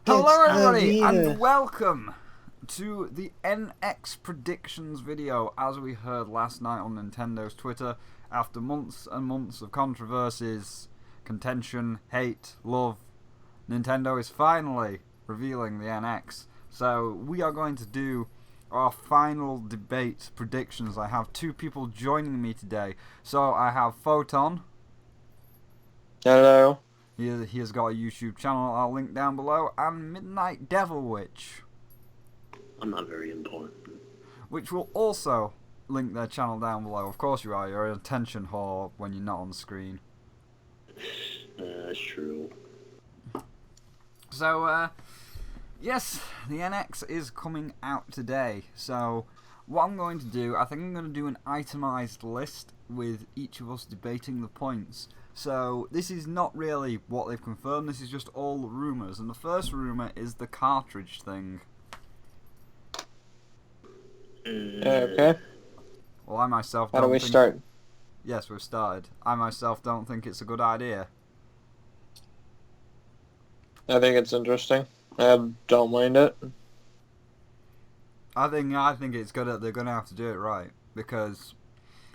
Hello everybody and welcome to the NX predictions video. As we heard last night on Nintendo's Twitter, after months and months of controversies, contention, hate, love, Nintendo is finally revealing the NX. So we are going to do our final debate predictions. I have two people joining me today. So I have Photon. Hello. He has got a YouTube channel I'll link down below, and Midnight Devil Witch. I'm not very important. Which will also link their channel down below. Of course you are, you're an attention whore when you're not on screen. That's true. So, yes, the NX is coming out today. So, what I'm going to do, I think I'm going to do an itemized list with each of us debating the points. So, this is not really what they've confirmed, this is just all rumours. And the first rumour is the cartridge thing. Okay. Well, I myself How don't do we think... start? Yes, we've started. I myself don't think it's a good idea. I think it's interesting. I don't mind it. I think it's good. They're gonna have to do it right, because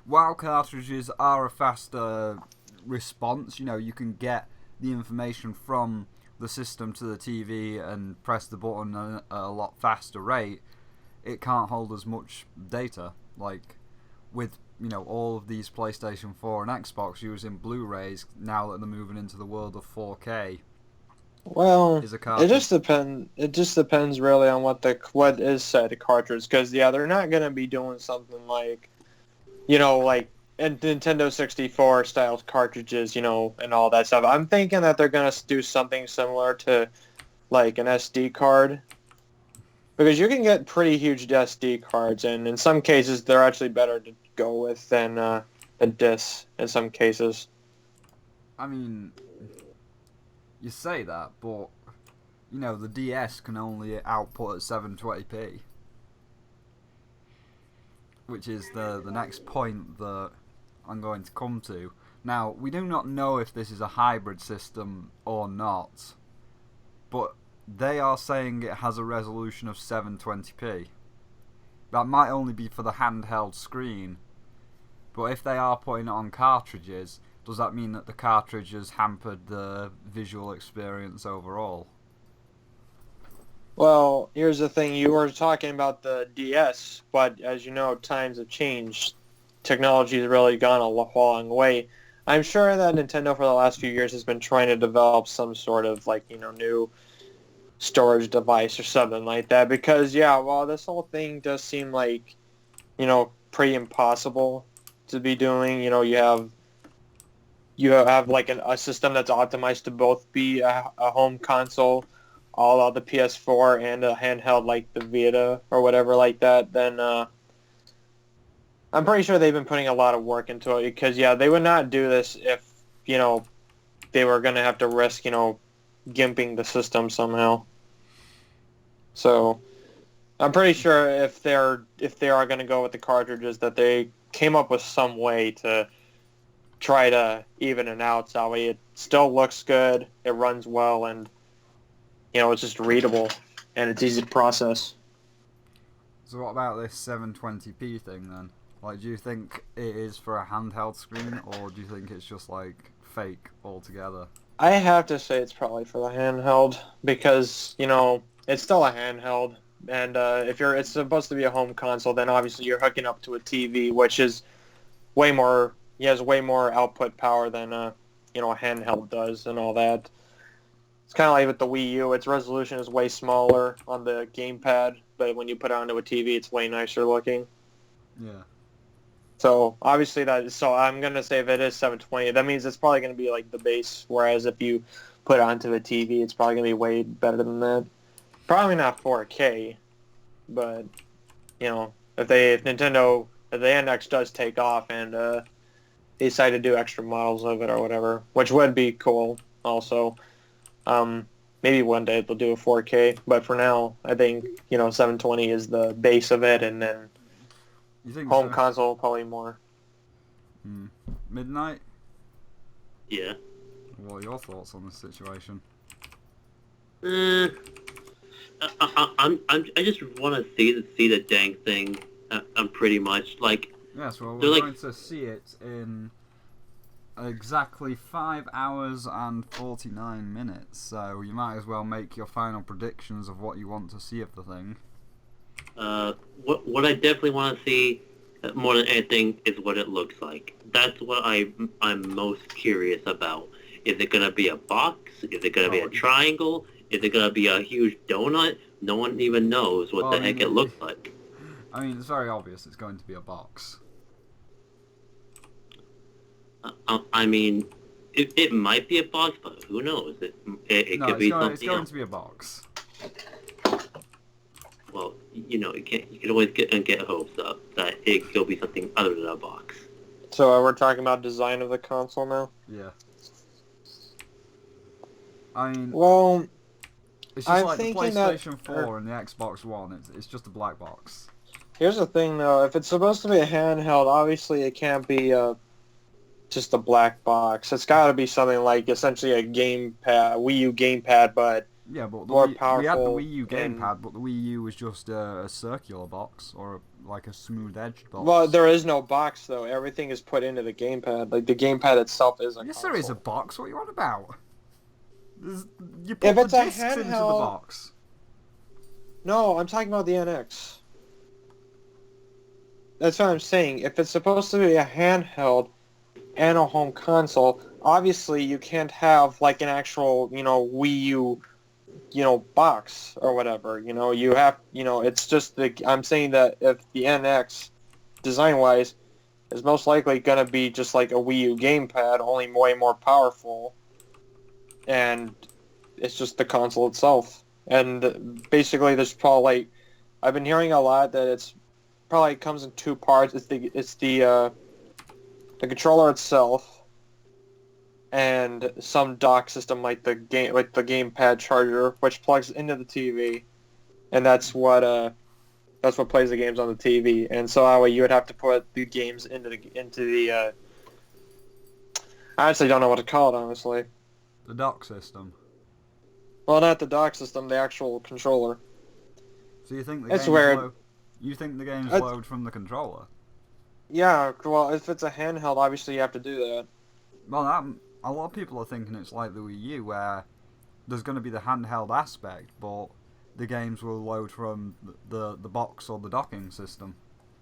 while cartridges are a faster response, you know, you can get the information from the system to the TV and press the button at a lot faster rate. It can't hold as much data, like with, you know, all of these PlayStation 4 and Xbox using Blu-rays now that they're moving into the world of 4K. Well, Is a it cartridge. just depends really on what is said cartridge, because yeah, they're not gonna be doing something like, you know, like Nintendo 64 style cartridges, you know, and all that stuff. I'm thinking that they're gonna do something similar to like an SD card, because you can get pretty huge SD cards, and in some cases they're actually better to go with than a disc in some cases. I mean, you say that, but you know, the DS can only output at 720p, which is the next point that I'm going to come to. Now, we do not know if this is a hybrid system or not, but they are saying it has a resolution of 720p. That might only be for the handheld screen, but if they are putting it on cartridges, does that mean that the cartridges hampered the visual experience overall? Well, here's the thing. You were talking about the DS, but as you know, times have changed. Technology has really gone a long way. I'm sure that Nintendo for the last few years has been trying to develop some sort of, like, you know, new storage device or something like that, because, yeah, well, this whole thing does seem like, you know, pretty impossible to be doing. You know, you have like a system that's optimized to both be a home console, all of the PS4, and a handheld like the Vita or whatever like that, then I'm pretty sure they've been putting a lot of work into it, because, yeah, they would not do this if, you know, they were going to have to risk, you know, gimping the system somehow. So I'm pretty sure if they are going to go with the cartridges, that they came up with some way to try to even it out, so that way it still looks good, it runs well, and, you know, it's just readable and it's easy to process. So what about this 720p thing then? Like, do you think it is for a handheld screen, or do you think it's just like fake altogether? I have to say it's probably for the handheld, because, you know, it's still a handheld, and if it's supposed to be a home console, then obviously you're hooking up to a TV, which is way more, he has way more output power than you know, a handheld does and all that. It's kind of like with the Wii U. Its resolution is way smaller on the gamepad, but when you put it onto a TV, it's way nicer looking. Yeah. So obviously so I'm gonna say if it is 720, that means it's probably gonna be like the base. Whereas if you put it onto a TV, it's probably gonna be way better than that. Probably not 4K, but, you know, if the NX does take off and they decide to do extra models of it or whatever, which would be cool also. Maybe one day they'll do a 4K, but for now, I think, you know, 720 is the base of it, and then You think home so? console probably more. Midnight? Yeah. What are your thoughts on this situation? I just want to see the dang thing. I'm pretty much like. Yes, well, They're we're like- going to see it in exactly 5 hours and 49 minutes, so you might as well make your final predictions of what you want to see of the thing. What I definitely want to see more than anything is what it looks like. That's what I'm most curious about. Is it gonna be a box? Is it gonna be a triangle? Is it gonna be a huge donut? No one even knows what Well, the I mean, heck it looks like. I mean, it's very obvious it's going to be a box. I mean, it might be a box, but who knows? It No, could be something it's going else. to be a box. Well, you can always get hopes up that it'll be something other than a box. So we're talking about design of the console now? Yeah. I mean, Well, it's just I'm like the thinking that- PlayStation 4 and the Xbox One. It's just a black box. here's the thing though. If it's supposed to be a handheld, obviously it can't be just a black box. It's got to be something like essentially a gamepad, Wii U gamepad, but Yeah, but more we had the powerful Wii U and- gamepad, but the Wii U was just a circular box or like a smooth-edged box. well, there is no box though. Everything is put into the gamepad. Like the gamepad itself is a Yes, console. there is a box. What are you on about? You put If the it's a discs into the handheld- box. No, I'm talking about the NX. That's what I'm saying. If it's supposed to be a handheld and a home console, obviously you can't have like an actual, Wii U, box or whatever. You have, it's just I'm saying that if the NX, design-wise, is most likely going to be just like a Wii U gamepad, only way more powerful, and it's just the console itself. And basically, there's probably I've been hearing a lot that it's probably comes in two parts. It's the controller itself, and some dock system like the gamepad charger, which plugs into the TV, and that's what plays the games on the TV. And so that way you would have to put the games into the. I honestly don't know what to call it, honestly. The dock system. Well, not the dock system, the actual controller. So you think the It's games weird. You think the games It's- load from the controller? Yeah, well, if it's a handheld, obviously you have to do that. Well, a lot of people are thinking it's like the Wii U, where there's going to be the handheld aspect, but the games will load from the box or the docking system.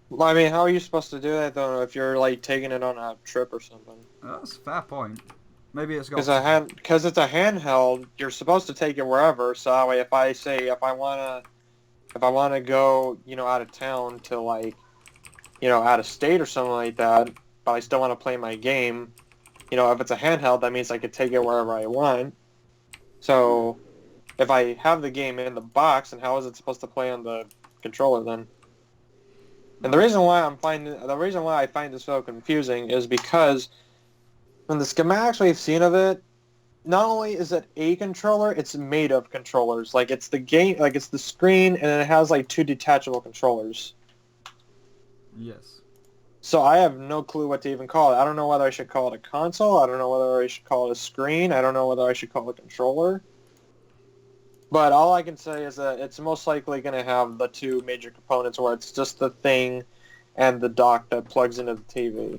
Well, I mean, how are you supposed to do that, though, if you're, like, taking it on a trip or something? That's a fair point. Maybe it's got... Because it's a handheld, you're supposed to take it wherever, so that way if I want to go, out of town to, like, out of state or something like that, but I still want to play my game, if it's a handheld, that means I could take it wherever I want. So, if I have the game in the box, then how is it supposed to play on the controller then? And the reason why I find this so confusing is because from the schematics we've seen of it, not only is it a controller, it's made of controllers. Like it's it's the screen, and then it has like two detachable controllers. Yes. So I have no clue what to even call it. I don't know whether I should call it a console. I don't know whether I should call it a screen. I don't know whether I should call it a controller. But all I can say is that it's most likely going to have the two major components where it's just the thing and the dock that plugs into the TV.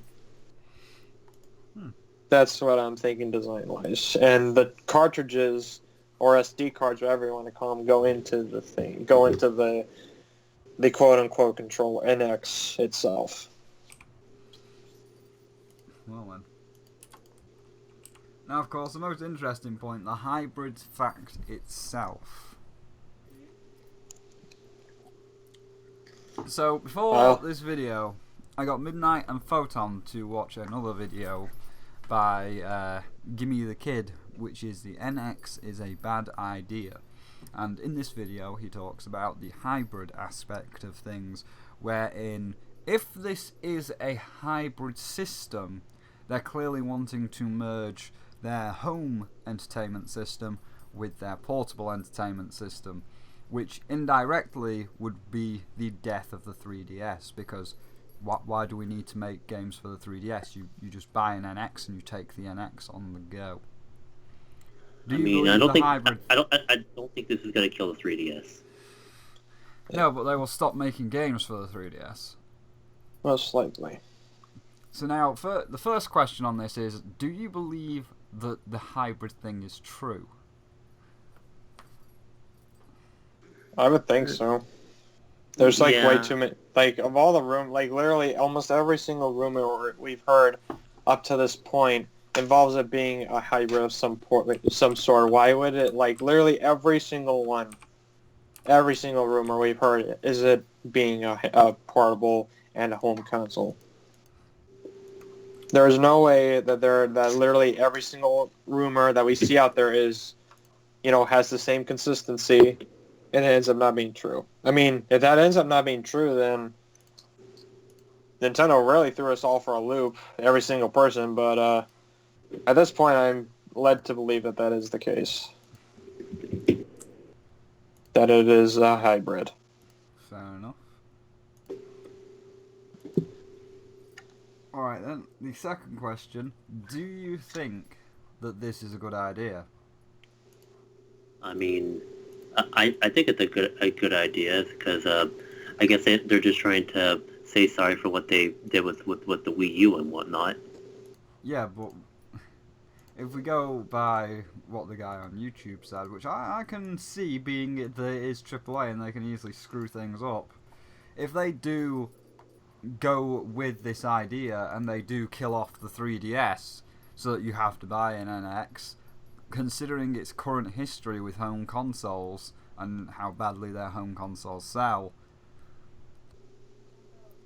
That's what I'm thinking design-wise. And the cartridges, or SD cards, whatever you want to call them, go into the thing. Go into the quote-unquote controller, NX itself. Well then. Now, of course, the most interesting point, the hybrid fact itself. So, before this video, I got Midnight and Photon to watch another video by Gimme the Kid, which is the NX is a bad idea. And in this video, he talks about the hybrid aspect of things, wherein if this is a hybrid system, they're clearly wanting to merge their home entertainment system with their portable entertainment system, which indirectly would be the death of the 3DS, because why do we need to make games for the 3DS? You just buy an NX and you take the NX on the go. I don't think this is going to kill the 3DS. No, but they will stop making games for the 3DS. Most likely. So now, the first question on this is, do you believe that the hybrid thing is true? I would think so. There's way too many, of all the literally almost every single rumor we've heard up to this point involves it being a hybrid of some sort. Why would it, literally every single rumor we've heard is it being a portable and a home console. There is no way that literally every single rumor that we see out there is, has the same consistency, and it ends up not being true. I mean, if that ends up not being true, then Nintendo really threw us all for a loop, every single person, but at this point I'm led to believe that is the case. That it is a hybrid. Fair enough. Alright then, the second question. Do you think that this is a good idea? I mean, I think it's a good idea because I guess they're just trying to say sorry for what they did with the Wii U and whatnot. Yeah, but if we go by what the guy on YouTube said, which I can see being that it is AAA and they can easily screw things up, if they do go with this idea and they do kill off the 3DS so that you have to buy an NX, considering its current history with home consoles and how badly their home consoles sell,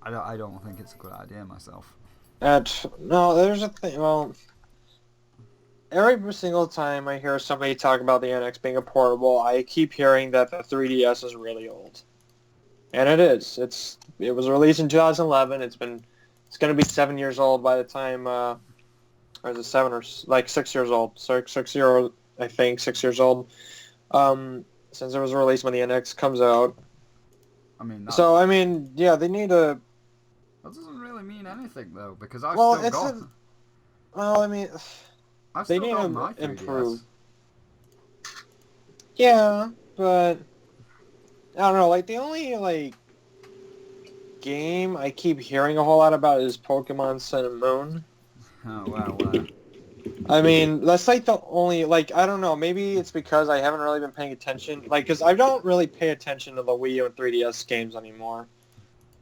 I don't think it's a good idea myself. No, there's a thing. Well, every single time I hear somebody talk about the NX being a portable, I keep hearing that the 3DS is really old, and it is. It was released in 2011. It's going to be 7 years old by the time, or is it 6 years old? Sorry, 6 year old. I think 6 years old. Since it was released when the NX comes out. I mean, yeah, they need to. That doesn't really mean anything though, because I've still got. I've they still need got to my 3DS. improve. Yeah, but I don't know. The only game I keep hearing a whole lot about is Pokemon Sun and Moon. Oh wow. I mean, that's the only, I don't know, maybe it's because I haven't really been paying attention, because I don't really pay attention to the Wii U and 3DS games anymore.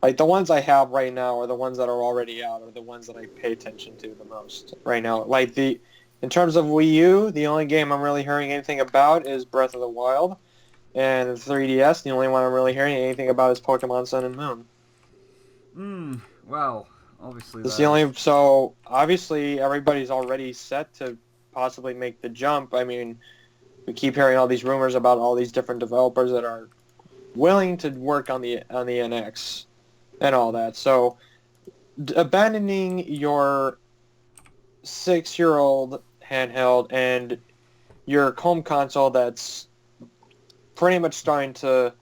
The ones I have right now are the ones that are already out, are the ones that I pay attention to the most right now. In terms of Wii U, the only game I'm really hearing anything about is Breath of the Wild, and 3DS, the only one I'm really hearing anything about is Pokemon Sun and Moon. Well, obviously so obviously everybody's already set to possibly make the jump. I mean, we keep hearing all these rumors about all these different developers that are willing to work on the NX and all that. So abandoning your 6-year-old handheld and your home console that's pretty much starting to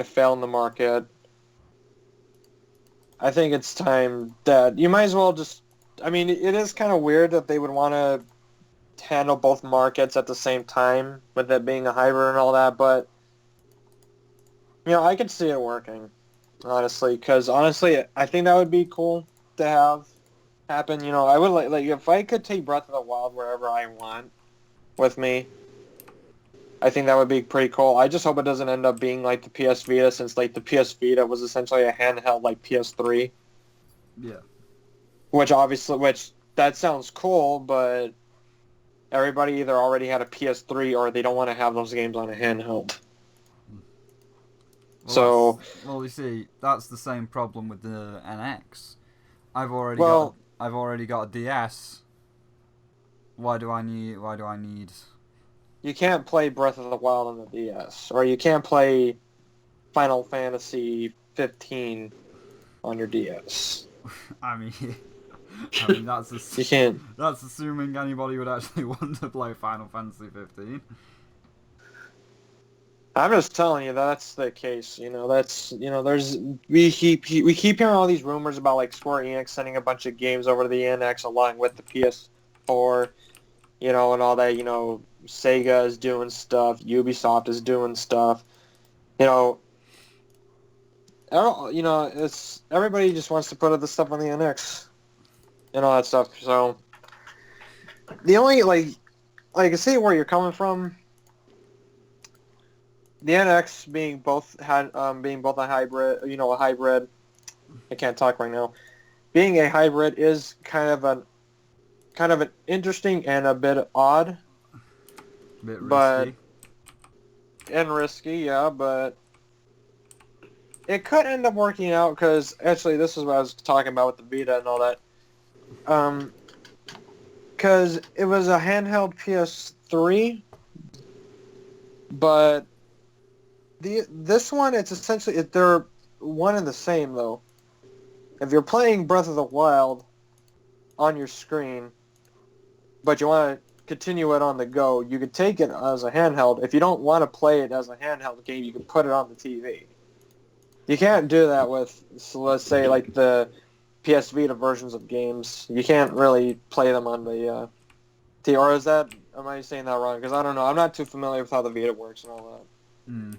fail in the market, I think it's time that you might as well just... I mean, it is kind of weird that they would want to handle both markets at the same time, with it being a hybrid and all that, but, I could see it working, honestly, because, honestly, I think that would be cool to have happen. I would if I could take Breath of the Wild wherever I want with me, I think that would be pretty cool. I just hope it doesn't end up being like the PS Vita, since the PS Vita was essentially a handheld like PS3. Yeah. Which that sounds cool, but everybody either already had a PS3 or they don't want to have those games on a handheld. Well, you see, that's the same problem with the NX. I've already got a DS. Why do I need? You can't play Breath of the Wild on the DS, or you can't play Final Fantasy 15 on your DS. I mean that's you can't. That's assuming anybody would actually want to play Final Fantasy 15. I'm just telling you that's the case. We keep hearing all these rumors about Square Enix sending a bunch of games over to the NX along with the PS4, and all that. Sega is doing stuff, Ubisoft is doing stuff, You know, it's everybody just wants to put other stuff on the NX and all that stuff. So the only I can see where you're coming from. The NX being both a hybrid, a hybrid. I can't talk right now. Being a hybrid is kind of an interesting and a bit odd, Bit but risky. and risky, yeah. But it could end up working out because actually, this is what I was talking about with the Vita and all that. Because it was a handheld PS3, but this one, it's essentially they're one and the same though. If you're playing Breath of the Wild on your screen, but you want to continue it on the go, you could take it as a handheld. If you don't want to play it as a handheld game, you can put it on the TV. You can't do that with, so let's say, like the PS Vita versions of games. You can't really play them on the TV. Or am I saying that wrong? Because I don't know. I'm not too familiar with how the Vita works and all that. Mm.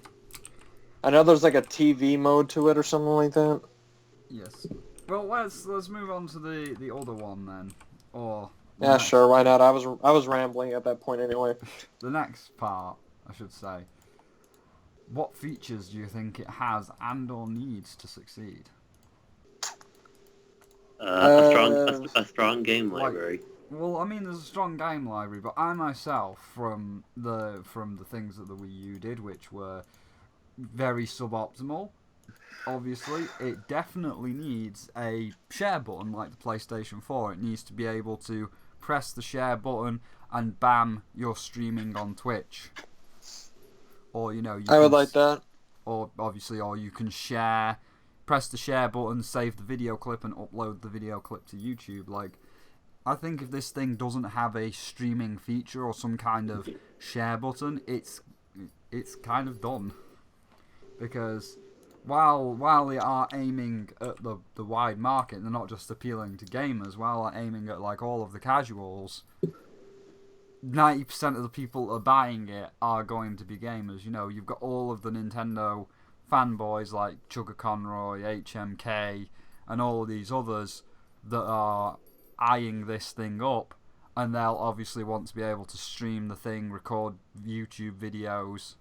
I know there's like a TV mode to it or something like that. Yes. Well, let's move on to the other one then, or Yeah, next, sure. Why not? I was rambling at that point anyway. the next part, I should say. What features do you think it has and or needs to succeed? A strong game Like, library. well, I mean, there's a strong game library, but I myself, from the things that the Wii U did, which were very suboptimal, obviously, it definitely needs a share button like the PlayStation 4. It needs to be able to press the share button and bam, you're streaming on Twitch. Or, I would like that. Or, obviously, or you can share, press the share button, save the video clip and upload the video clip to YouTube. Like, I think if this thing doesn't have a streaming feature or some kind of share button, it's kind of done. Because while they are aiming at the wide market, they're not just appealing to gamers. While they're aiming at like all of the casuals, 90% of the people that are buying it are going to be gamers. You've got all of the Nintendo fanboys like Chugga Conroy, HMK, and all of these others that are eyeing this thing up, and they'll obviously want to be able to stream the thing, record YouTube videos.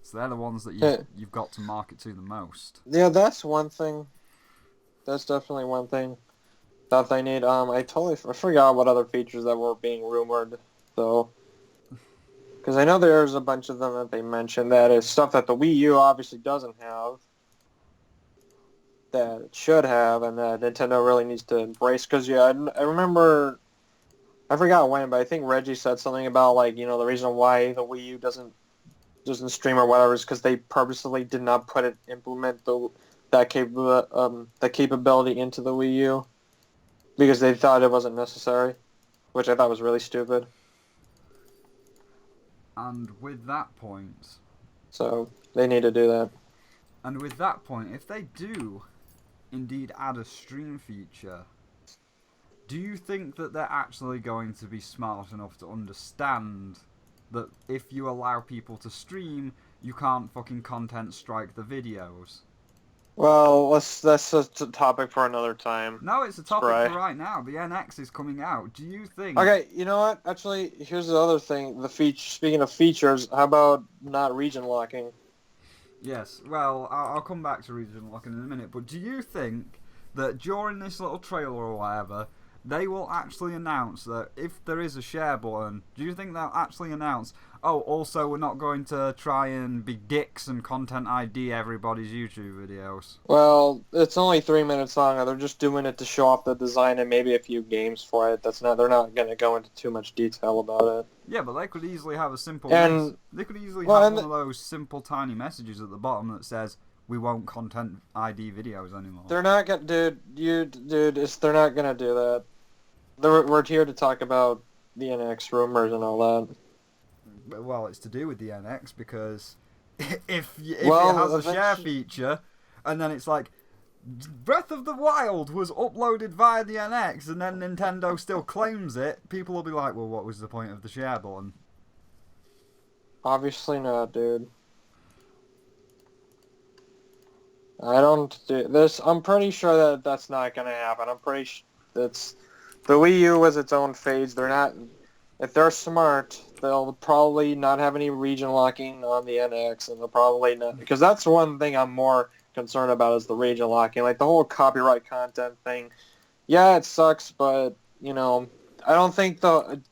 So they're the ones that you've got to market to the most. Yeah, that's one thing. That's definitely one thing that they need. I forgot what other features that were being rumored, though. Because I know there's a bunch of them that they mentioned that is stuff that the Wii U obviously doesn't have, that it should have, and that Nintendo really needs to embrace. Because, yeah, I remember, I forgot when, but I think Reggie said something about, like, the reason why the Wii U doesn't stream or whatever is because they purposely did not implement that capability into the Wii U because they thought it wasn't necessary, which I thought was really stupid. And with that point... So, they need to do that. And with that point, if they do indeed add a stream feature, do you think that they're actually going to be smart enough to understand that if you allow people to stream, you can't fucking content strike the videos? Well, that's a topic for another time. No, it's a topic for right now. The NX is coming out. Do you think... Okay, you know what? Actually, here's the other thing. Speaking of features, how about not region locking? Yes, well, I'll come back to region locking in a minute, but do you think that during this little trailer or whatever, they will actually announce that if there is a share button, do you think they'll actually announce, oh, also we're not going to try and be dicks and content ID everybody's YouTube videos? Well, it's only 3 minutes long. They're just doing it to show off the design and maybe a few games for it. They're not going to go into too much detail about it. Yeah, but they could easily have a simple... they could easily have one of those simple tiny messages at the bottom that says, we won't content ID videos anymore. They're not going to... they're not going to do that. We're here to talk about the NX rumors and all that. Well, it's to do with the NX because if it has a share feature and then it's like Breath of the Wild was uploaded via the NX and then Nintendo still claims it, people will be like, well, what was the point of the share button? Obviously not, dude. I don't do this. I'm pretty sure that that's not going to happen. I'm pretty sure that's the Wii U was its own phase. They're not. If they're smart, they'll probably not have any region locking on the NX, and they'll probably not, because that's one thing I'm more concerned about is the region locking, like the whole copyright content thing. Yeah, it sucks, but I don't think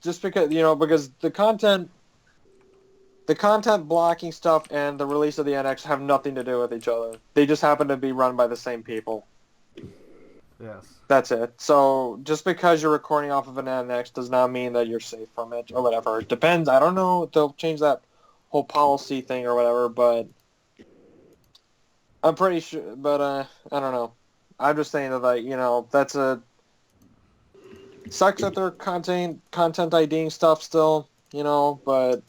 just because because the content blocking stuff and the release of the NX have nothing to do with each other. They just happen to be run by the same people. Yes. That's it. So just because you're recording off of an NX does not mean that you're safe from it or whatever. It depends. I don't know if they'll change that whole policy thing or whatever, but I'm pretty sure. But I don't know. I'm just saying that that's sucks that they're content IDing stuff still, but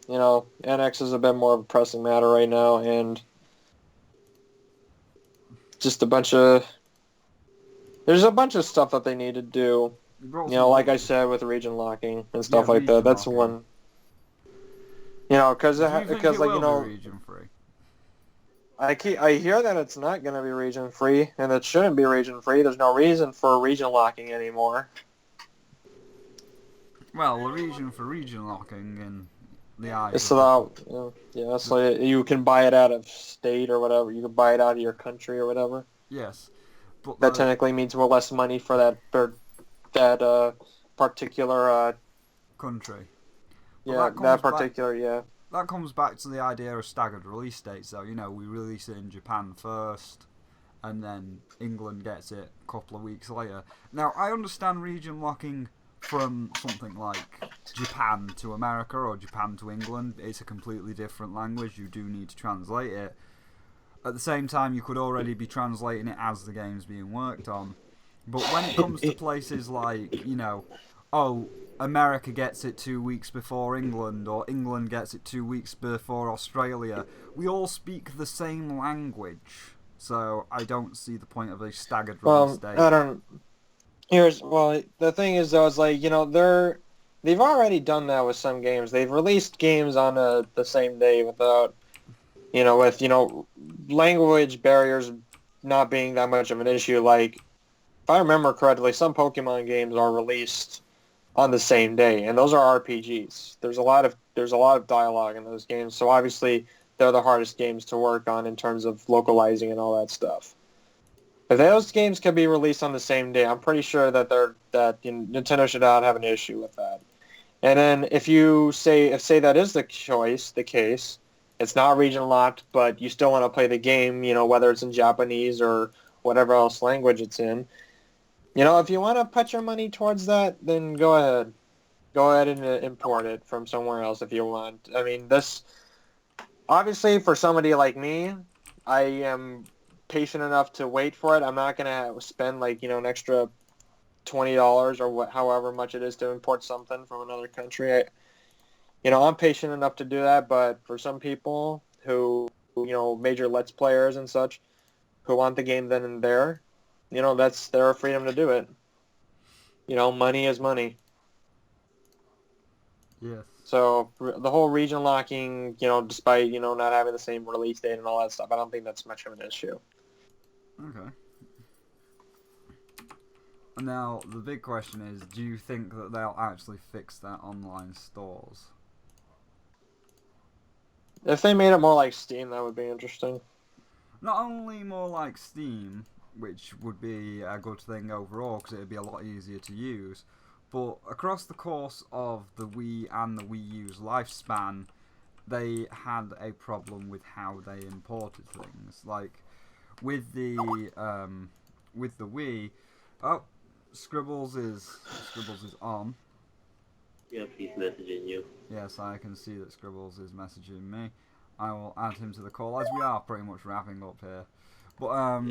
NX is a bit more of a pressing matter right now, and just there's a bunch of stuff that they need to do. Like I said, with region locking and stuff like that. That's locking. one. Because Do you think it will be region free? I hear that it's not going to be region free, and it shouldn't be region free. There's no reason for region locking anymore. Well, the reason for region locking in the eye. So you can buy it out of state or whatever. You can buy it out of your country or whatever. Yes, but that technically means more less money for that particular country. But that particular. That comes back to the idea of staggered release dates. So we release it in Japan first, and then England gets it a couple of weeks later. Now I understand region locking from something like Japan to America or Japan to England. It's a completely different language. You do need to translate it. At the same time, you could already be translating it as the game's being worked on. But when it comes to places like, America gets it 2 weeks before England, or England gets it 2 weeks before Australia, we all speak the same language. So I don't see the point of a staggered release date. I don't. The thing is, though, is like, they've already done that with some games. They've released games on the same day without, with language barriers not being that much of an issue. Like, if I remember correctly, some Pokemon games are released on the same day, and those are RPGs. There's a lot of dialogue in those games, so obviously they're the hardest games to work on in terms of localizing and all that stuff. If those games can be released on the same day, I'm pretty sure that Nintendo should not have an issue with that. And then if that is the case, it's not region locked, but you still want to play the game, whether it's in Japanese or whatever else language it's in. If you want to put your money towards that, then go ahead. Go ahead and import it from somewhere else if you want. I mean, this obviously for somebody like me, I am patient enough to wait for it. I'm not gonna spend an extra $20 or however much it is to import something from another country. I'm patient enough to do that, but for some people who major Let's Players and such who want the game then and there, that's their freedom to do it. Money is money. Yes. So the whole region locking, despite not having the same release date and all that stuff, I don't think that's much of an issue. Okay. Now, the big question is, do you think that they'll actually fix their online stores? If they made it more like Steam, that would be interesting. Not only more like Steam, which would be a good thing overall, because it would be a lot easier to use, but across the course of the Wii and the Wii U's lifespan, they had a problem with how they imported things. Like, with the Wii, Scribbles is on. Yep, he's messaging you. Yes, I can see that Scribbles is messaging me. I will add him to the call, as we are pretty much wrapping up here. But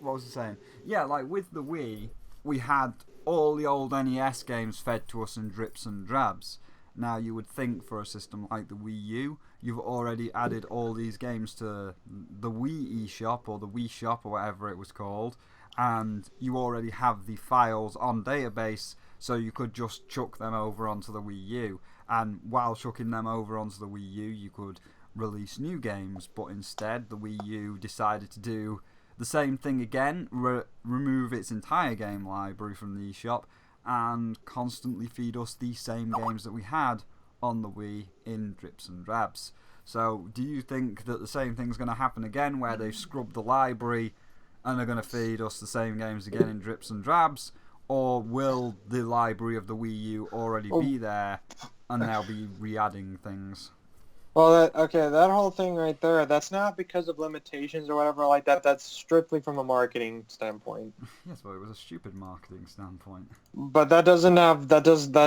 what was I saying? Yeah, like with the Wii, we had all the old NES games fed to us in drips and drabs. Now, you would think for a system like the Wii U, you've already added all these games to the Wii eShop or the Wii Shop or whatever it was called, and you already have the files on database, so you could just chuck them over onto the Wii U. And while chucking them over onto the Wii U, you could release new games, but instead the Wii U decided to do the same thing again, remove its entire game library from the eShop and constantly feed us the same games that we had on the Wii in drips and drabs. So do you think that the same thing's going to happen again, where they've scrubbed the library and are going to feed us the same games again in drips and drabs? Or will the library of the Wii U already be there and they'll be re-adding things? Well, that whole thing right there, that's not because of limitations or whatever like that. That's strictly from a marketing standpoint. Yes, well, it was a stupid marketing standpoint. But that has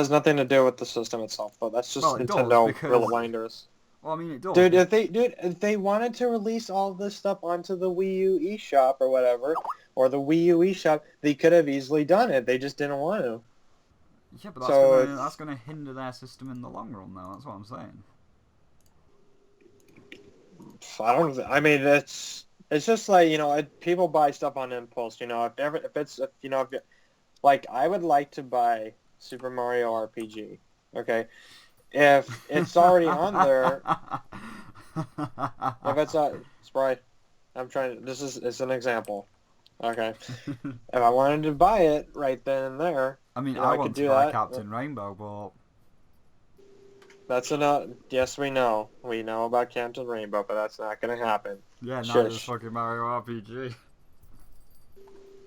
nothing to do with the system itself, though. That's just Nintendo reminders. Well, I mean, it does. Dude, if they wanted to release all this stuff onto the Wii U eShop or whatever, or the Wii U eShop, they could have easily done it. They just didn't want to. Yeah, but that's going to hinder their system in the long run, though. That's what I'm saying. I mean, it's just like, people buy stuff on impulse. Like, I would like to buy Super Mario RPG. Okay. If it's already on there, if it's Sprite, it's an example. Okay. If I wanted to buy it right then and there, I mean, I want to buy Captain Rainbow, but that's enough. Yes, we know about Captain Rainbow, but that's not going to happen. Yeah, neither is fucking Mario RPG.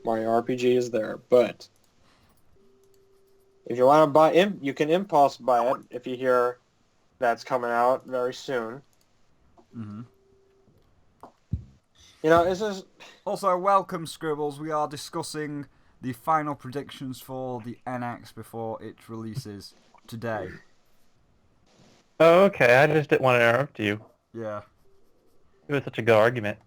Mario RPG is there, but if you want to buy it, you can impulse buy it if you hear that's coming out very soon. Mm-hmm. It's just... Also, welcome, Scribbles. We are discussing the final predictions for the NX before it releases today. Oh, okay. I just didn't want to interrupt you. Yeah. It was such a good argument.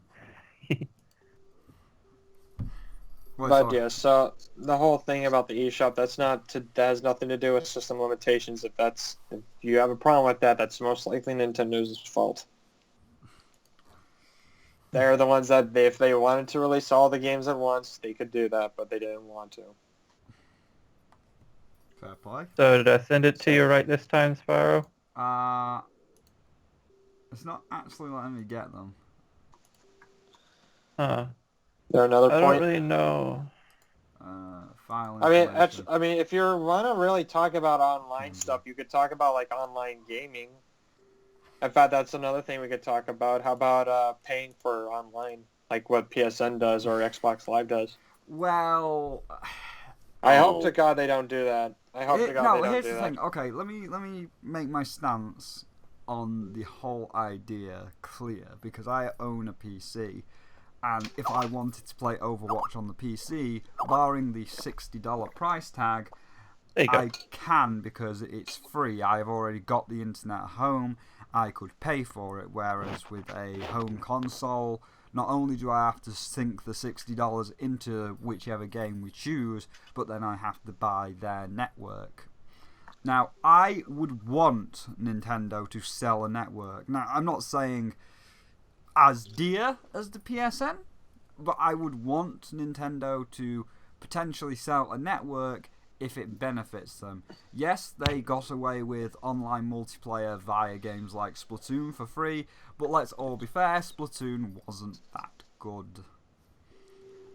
So the whole thing about the eShop, that has nothing to do with system limitations. If you have a problem with that, that's most likely Nintendo's fault. They're the ones that, if they wanted to release all the games at once, they could do that, but they didn't want to. Fair play. So did I send it to you right this time, Spyro? It's not actually letting me get them. Huh. There another point? I don't really know. File I mean, if you want to really talk about online stuff, you could talk about like online gaming. In fact, that's another thing we could talk about. How about paying for online, like what PSN does or Xbox Live does? Well, I hope to God they don't do that. I hope to God they don't do that. No, here's the thing. Okay, let me make my stance on the whole idea clear, because I own a PC. And if I wanted to play Overwatch on the PC, barring the $60 price tag, I can, because it's free. I've already got the internet at home. I could pay for it, whereas with a home console, not only do I have to sink the $60 into whichever game we choose, but then I have to buy their network. Now, I would want Nintendo to sell a network. Now, I'm not saying as dear as the PSN, but I would want Nintendo to potentially sell a network if it benefits them. Yes, they got away with online multiplayer via games like Splatoon for free, but let's all be fair, Splatoon wasn't that good.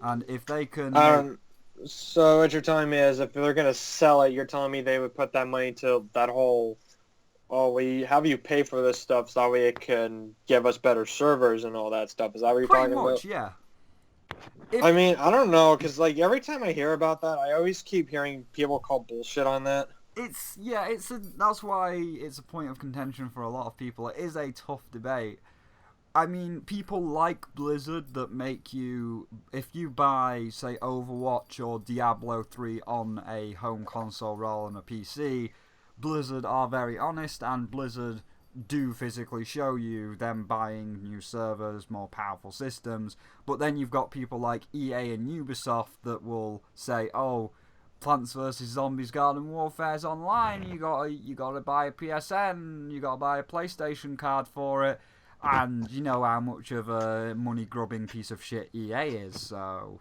And if they can... So what you're telling me is if they're going to sell it, you're telling me they would put that money to that whole... Oh, we have you pay for this stuff so that way it can give us better servers and all that stuff. Is that what you're talking about? Yeah. I mean, I don't know, because like every time I hear about that, I always keep hearing people call bullshit on that. That's why it's a point of contention for a lot of people. It is a tough debate. I mean, people like Blizzard that make you, if you buy, say, Overwatch or Diablo 3 on a home console rather than a PC, Blizzard are very honest, and Blizzard do physically show you them buying new servers, more powerful systems. But then you've got people like EA and Ubisoft that will say, "Oh, Plants vs Zombies Garden Warfare's online. You gotta buy a PSN. You gotta buy a PlayStation card for it." And you know how much of a money grubbing piece of shit EA is, so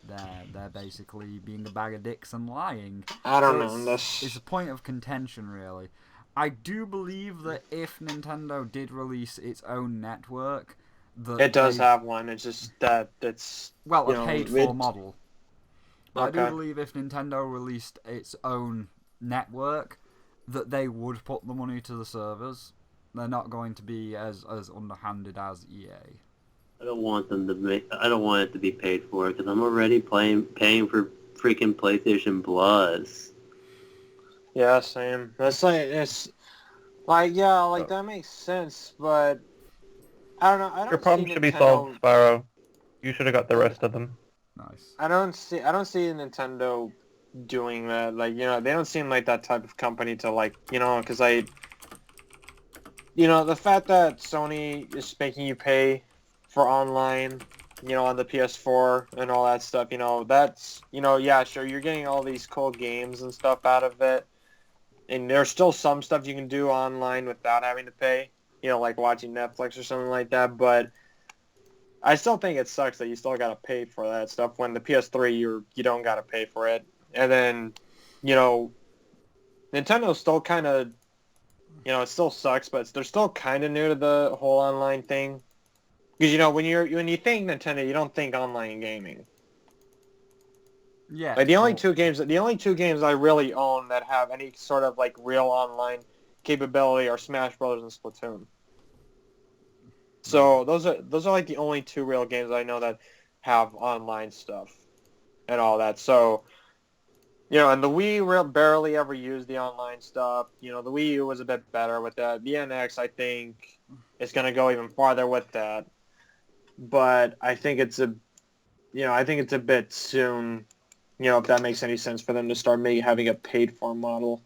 they're basically being a bag of dicks and lying. I don't know. It's a point of contention, really. I do believe that if Nintendo did release its own network, that It does have one. It's just that it's a paid-for model. But I do Okay. believe if Nintendo released its own network, that they would put the money to the servers. They're not going to be as underhanded as EA. I don't want them to I don't want it to be paid for because I'm already paying for freaking PlayStation Plus. Yeah, same. That's like it's like yeah, like that makes sense, but I don't know. I Your don't problem see should be Nintendo. solved, Spyro. You should have got the rest of them. Nice. I don't see Nintendo doing that. Like they don't seem like that type of company to like because the fact that Sony is making you pay for online, on the PS4 and all that stuff, that's, yeah, sure, you're getting all these cool games and stuff out of it. And there's still some stuff you can do online without having to pay, like watching Netflix or something like that. But I still think it sucks that you still got to pay for that stuff when the PS3, you don't got to pay for it. And then, Nintendo's still kind of, it still sucks, but they're still kind of new to the whole online thing. Because when you think Nintendo, you don't think online gaming. Yeah. Like the only two games I really own that have any sort of like real online capability are Smash Brothers and Splatoon. So those are like the only two real games I know that have online stuff and all that. So and the Wii barely ever used the online stuff. The Wii U was a bit better with that. The NX, I think, is going to go even farther with that. But I think it's a bit soon, if that makes any sense for them to start having a paid-for model.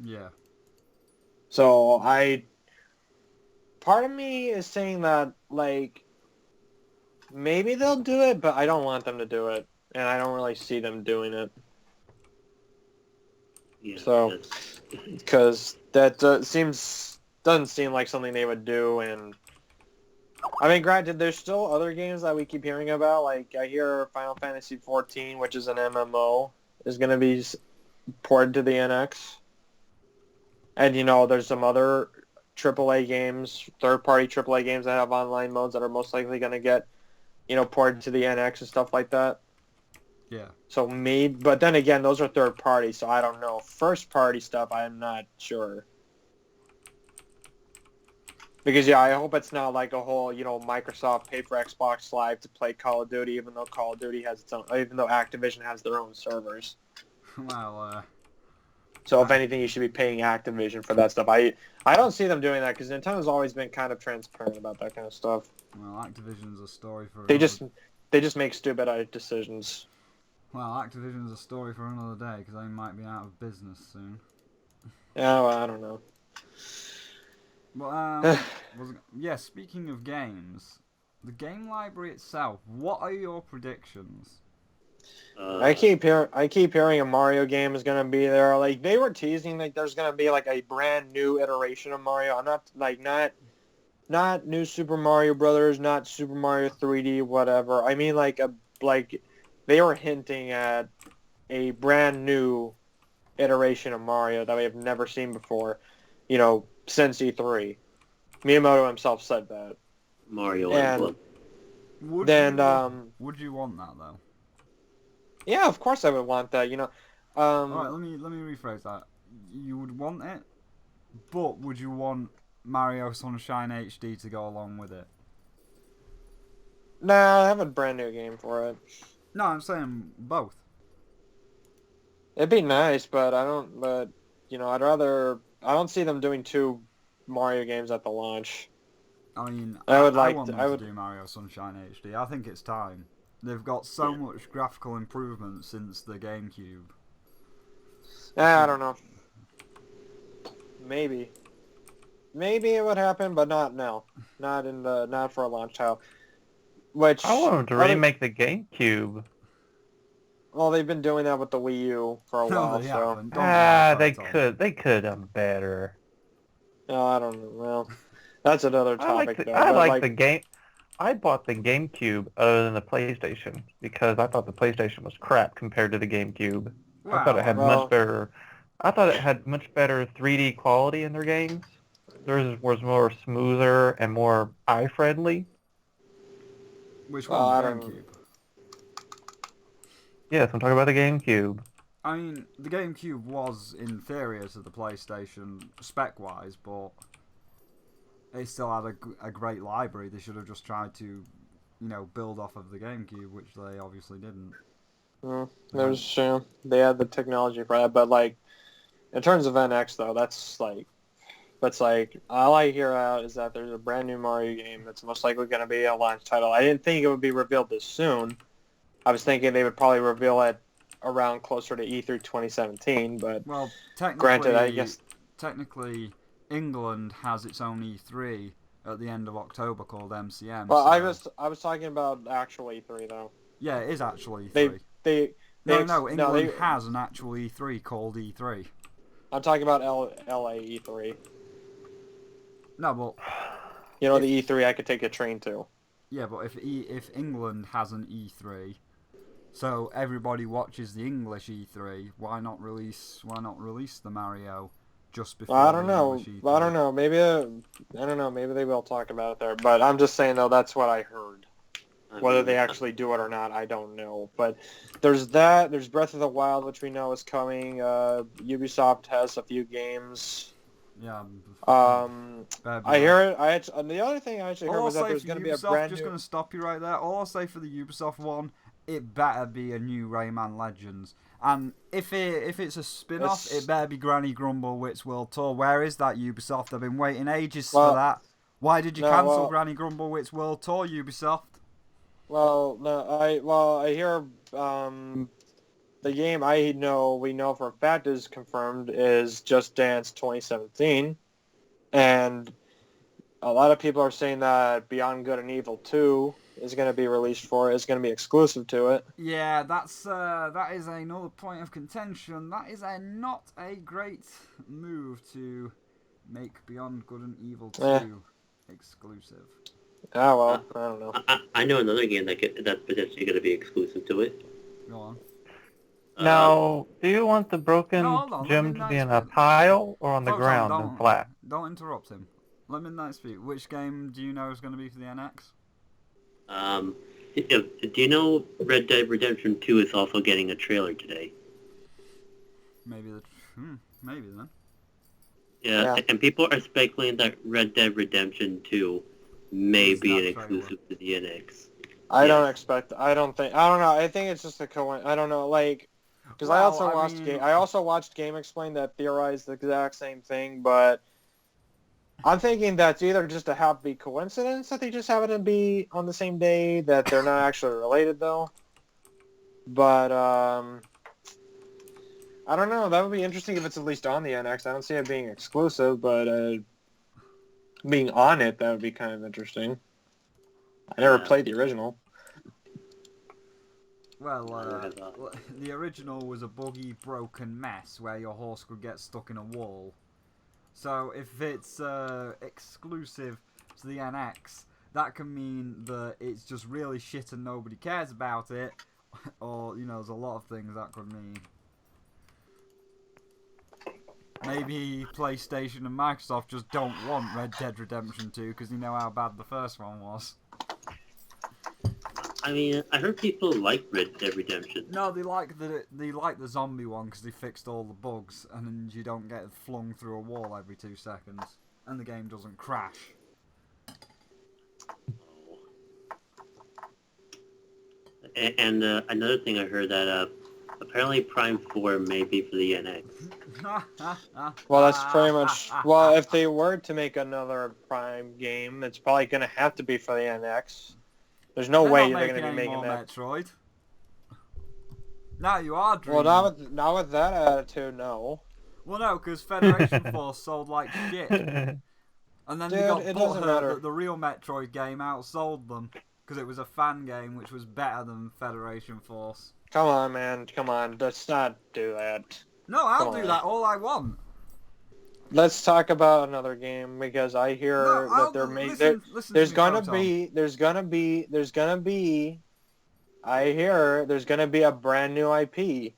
Yeah. So part of me is saying that, like, maybe they'll do it, but I don't want them to do it. And I don't really see them doing it. Yeah, So, because that doesn't seem like something they would do, and I mean, granted, there's still other games that we keep hearing about. Like I hear Final Fantasy XIV, which is an MMO, is going to be ported to the NX, and there's some other AAA games, third-party AAA games that have online modes that are most likely going to get, ported to the NX and stuff like that. Yeah. So but then again, those are third party, so I don't know. First party stuff, I'm not sure. Because I hope it's not like a whole, Microsoft pay for Xbox Live to play Call of Duty, even though Call of Duty has its own, even though Activision has their own servers. Well, So if anything, you should be paying Activision for that stuff. I don't see them doing that because Nintendo's always been kind of transparent about that kind of stuff. well, Activision's a story for. They just make stupid decisions. Well, Activision's a story for another day because they might be out of business soon. Yeah, well, I don't know. But yeah. Speaking of games, the game library itself. What are your predictions? I keep hearing a Mario game is gonna be there. Like they were teasing like there's gonna be like a brand new iteration of Mario. I'm not new Super Mario Brothers, not Super Mario 3D, whatever. I mean like they were hinting at a brand new iteration of Mario that we have never seen before. Since E3. Miyamoto himself said that. Mario and Would you want that though? Yeah, of course I would want that. Alright, let me rephrase that. You would want it, but would you want Mario Sunshine HD to go along with it? Nah, I have a brand new game for it. No, I'm saying both. It'd be nice, but I don't see them doing two Mario games at the launch. I mean, I want them to do Mario Sunshine HD. I think it's time. They've got so much graphical improvement since the GameCube. I don't know. Maybe it would happen, but not now. Not for a launch title. Which I want them to remake the GameCube. Well, they've been doing that with the Wii U for a while, they so... haven't. Don't lie, They Tom. could have done better. No, I don't know. Well, that's another topic, though. I like the game. I bought the GameCube other than the PlayStation because I thought the PlayStation was crap compared to the GameCube. I thought it had much better I thought it had much better 3D quality in their games. Theirs was more smoother and more eye-friendly. Which Well, one? I The don't- GameCube. Yes, I'm talking about the GameCube. I mean, the GameCube was inferior to the PlayStation spec-wise, but it still had a great library. They should have just tried to, build off of the GameCube, which they obviously didn't. They had the technology for that, but like in terms of NX though, that's like all I hear out is that there's a brand new Mario game that's most likely going to be a launch title. I didn't think it would be revealed this soon. I was thinking they would probably reveal it around closer to E3 2017, but Well, technically, granted, I guess technically England has its own E3 at the end of October called MCM. Well, so... I was talking about actual E3 though. Yeah, it is actually E3. England has an actual E3 called E3. I'm talking about LA E3. No, but the E3 I could take a train to. Yeah, but if England has an E3, so everybody watches the English E3, why not release the Mario just before? Well, I don't know. English E3? Well, I don't know. Maybe I don't know. Maybe they will talk about it there. But I'm just saying though, that's what I heard. Whether they actually do it or not, I don't know. But there's that. There's Breath of the Wild, which we know is coming. Ubisoft has a few games. Yeah. I hear it. The other thing I actually heard was that there's going to be a brand new... Just going to stop you right there. All I'll say for the Ubisoft one, it better be a new Rayman Legends. And if it's a spin-off, it better be Granny Grumblewitz's World Tour. Where is that, Ubisoft? I've been waiting ages for that. Why did you cancel Granny Grumblewitz's World Tour, Ubisoft? Well, no, I hear the game we know for a fact is confirmed is Just Dance 2017, and a lot of people are saying that Beyond Good and Evil 2 is going to be released for it. It's going to be exclusive to it. Yeah, that is another point of contention. That is not a great move to make Beyond Good and Evil 2 exclusive. Ah, well, I don't know. I know another game that's potentially going to be exclusive to it. Go on. Now, do you want the broken gem to be in a pile or on the ground and flat? Don't interrupt him. Let Midnight speak. Which game do you know is going to be for the NX? Do you know Red Dead Redemption 2 is also getting a trailer today? Maybe then. Yeah, and people are speculating that Red Dead Redemption 2 may be an exclusive to the NX. I don't know. I think it's just a coincidence. I don't know, like, because I also watched Game Explain that theorized the exact same thing, but I'm thinking that's either just a happy coincidence that they just happen to be on the same day, that they're not actually related though. But I don't know. That would be interesting if it's at least on the NX. I don't see it being exclusive, but being on it, that would be kind of interesting. I never played the original. Well, the original was a buggy, broken mess where your horse could get stuck in a wall. So if it's exclusive to the NX, that can mean that it's just really shit and nobody cares about it, or, there's a lot of things that could mean. Maybe PlayStation and Microsoft just don't want Red Dead Redemption 2 because they know how bad the first one was. I mean, I heard people like Red Dead Redemption. No, they like the zombie one because they fixed all the bugs, and then you don't get flung through a wall every 2 seconds, and the game doesn't crash. And another thing I heard that apparently Prime 4 may be for the NX. Well, that's pretty much... Well, if they were to make another Prime game, it's probably going to have to be for the NX. There's no way they're going to be making that. Metroid. Now you are dreaming. Well, not with that attitude, no. Well, no, because Federation Force sold like shit. And then they got butthurt that the real Metroid game outsold them. Because it was a fan game which was better than Federation Force. Come on, man. Come on. Let's not do that. No, I'll do that all I want. Let's talk about another game because I hear that they're making. There's gonna be a brand new IP.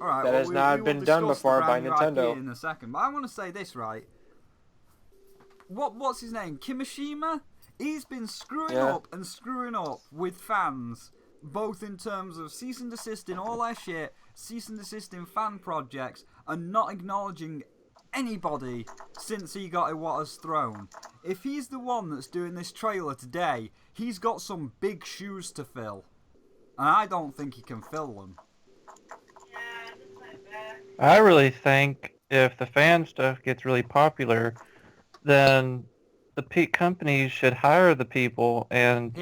All right, that has not been done before by Nintendo. In a second, but I want to say this, right? What's his name? Kimishima? He's been screwing up with fans, both in terms of cease and desist in all their shit, cease and desist in fan projects, and not acknowledging anybody since he got Iwata's throne. If he's the one that's doing this trailer today, he's got some big shoes to fill. And I don't think he can fill them. I really think if the fan stuff gets really popular, then the companies should hire the people and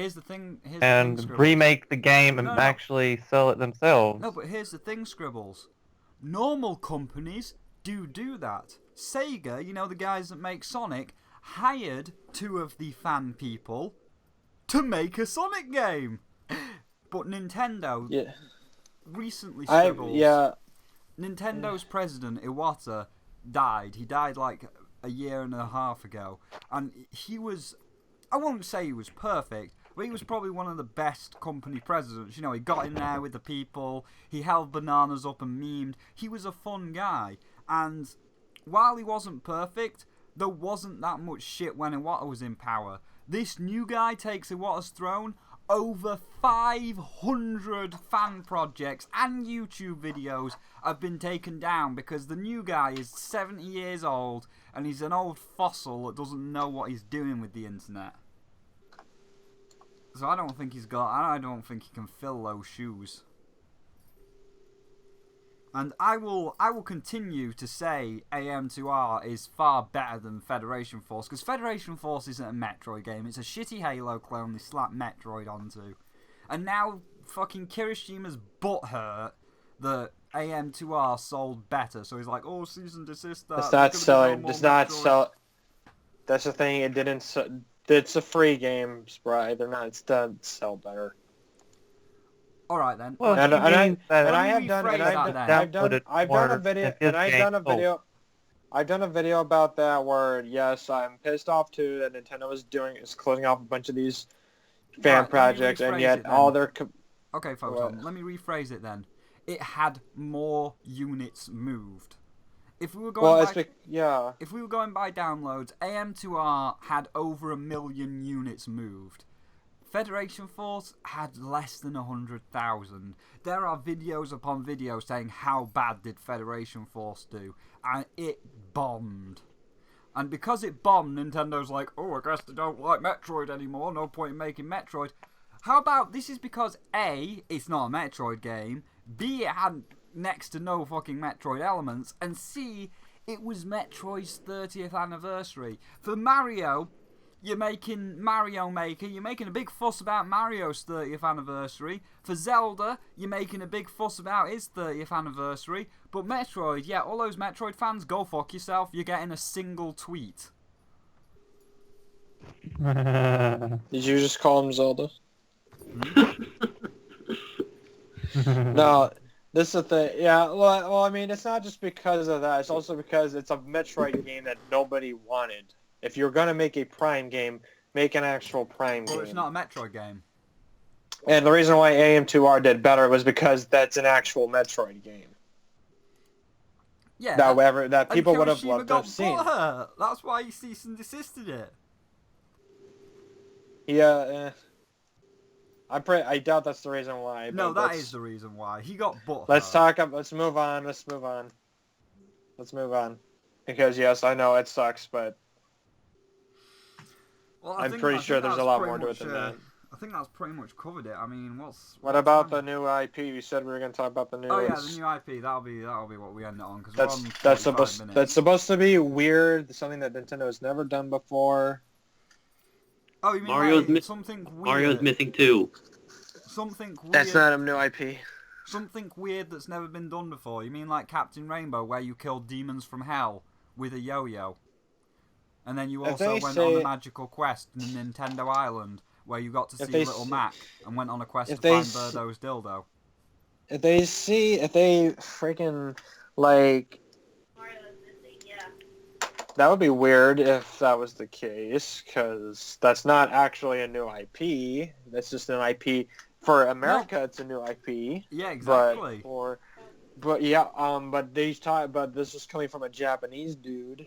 remake the game and actually sell it themselves. No, but here's the thing, Scribbles. Normal companies do that. Sega, you know, the guys that make Sonic, hired 2 of the fan people to make a Sonic game. But Nintendo recently, Scribbles, Nintendo's president, Iwata, died. He died like a year and a half ago. And he was, I won't say he was perfect, but he was probably one of the best company presidents. You know, he got in there with the people, he held bananas up and memed. He was a fun guy. And while he wasn't perfect, there wasn't that much shit when Iwata was in power. This new guy takes Iwata's throne. Over 500 fan projects and YouTube videos have been taken down because the new guy is 70 years old and he's an old fossil that doesn't know what he's doing with the internet. So I don't think he can fill those shoes. And I will continue to say AM2R is far better than Federation Force, because Federation Force isn't a Metroid game, it's a shitty Halo clone they slapped Metroid onto. And now fucking Kirishima's butthurt that AM2R sold better, so he's like, oh, cease and desist that. It's not selling, it's not sell. That's the thing, it didn't, it's a free game, Spry, it doesn't sell better. All right then. Well, I've done a video about that where yes, I'm pissed off too that Nintendo is closing off a bunch of these fan projects, and yet all their. Okay, Photon. Let me rephrase it then. It had more units moved. If we were going if we were going by downloads, AM2R had over 1 million units moved. Federation Force had less than 100,000. There are videos upon videos saying how bad did Federation Force do, and it bombed. And because it bombed, Nintendo's like, oh, I guess they don't like Metroid anymore, no point in making Metroid. How about, this is because A, it's not a Metroid game, B, it had next to no fucking Metroid elements, and C, it was Metroid's 30th anniversary. For Mario, you're making Mario Maker, you're making a big fuss about Mario's 30th anniversary. For Zelda, you're making a big fuss about his 30th anniversary. But Metroid, yeah, all those Metroid fans, go fuck yourself, you're getting a single tweet. Did you just call him Zelda? No, this is the thing. Yeah, well, I mean, it's not just because of that. It's also because it's a Metroid game that nobody wanted. If you're going to make a Prime game, make an actual Prime game. Well, it's not a Metroid game. And the reason why AM2R did better was because that's an actual Metroid game. Yeah. That people would have loved to have seen. That's why he cease and desisted it. Yeah, I doubt that's the reason why. No, that is the reason why. He got butthurt. Let's move on. Because, yes, I know it sucks, but... Well, I'm pretty sure there's a lot more to it than that. I think that's pretty much covered it. I mean, what about the new IP? You said we were going to talk about the new. Oh yeah, the new IP. That'll be what we end it on, because that's supposed to be weird. Something that Nintendo has never done before. Oh, you mean something weird? Mario's missing too. Something weird. That's not a new IP. Something weird that's never been done before. You mean like Captain Rainbow, where you killed demons from hell with a yo-yo? And then you also went on a magical quest in Nintendo Island, where you got to see Little Mac, and went on a quest to find Birdo's dildo. If they freaking, like... That would be weird if that was the case, because that's not actually a new IP. That's just an IP. For America, it's a new IP. Yeah, exactly. But But yeah, but this is coming from a Japanese dude.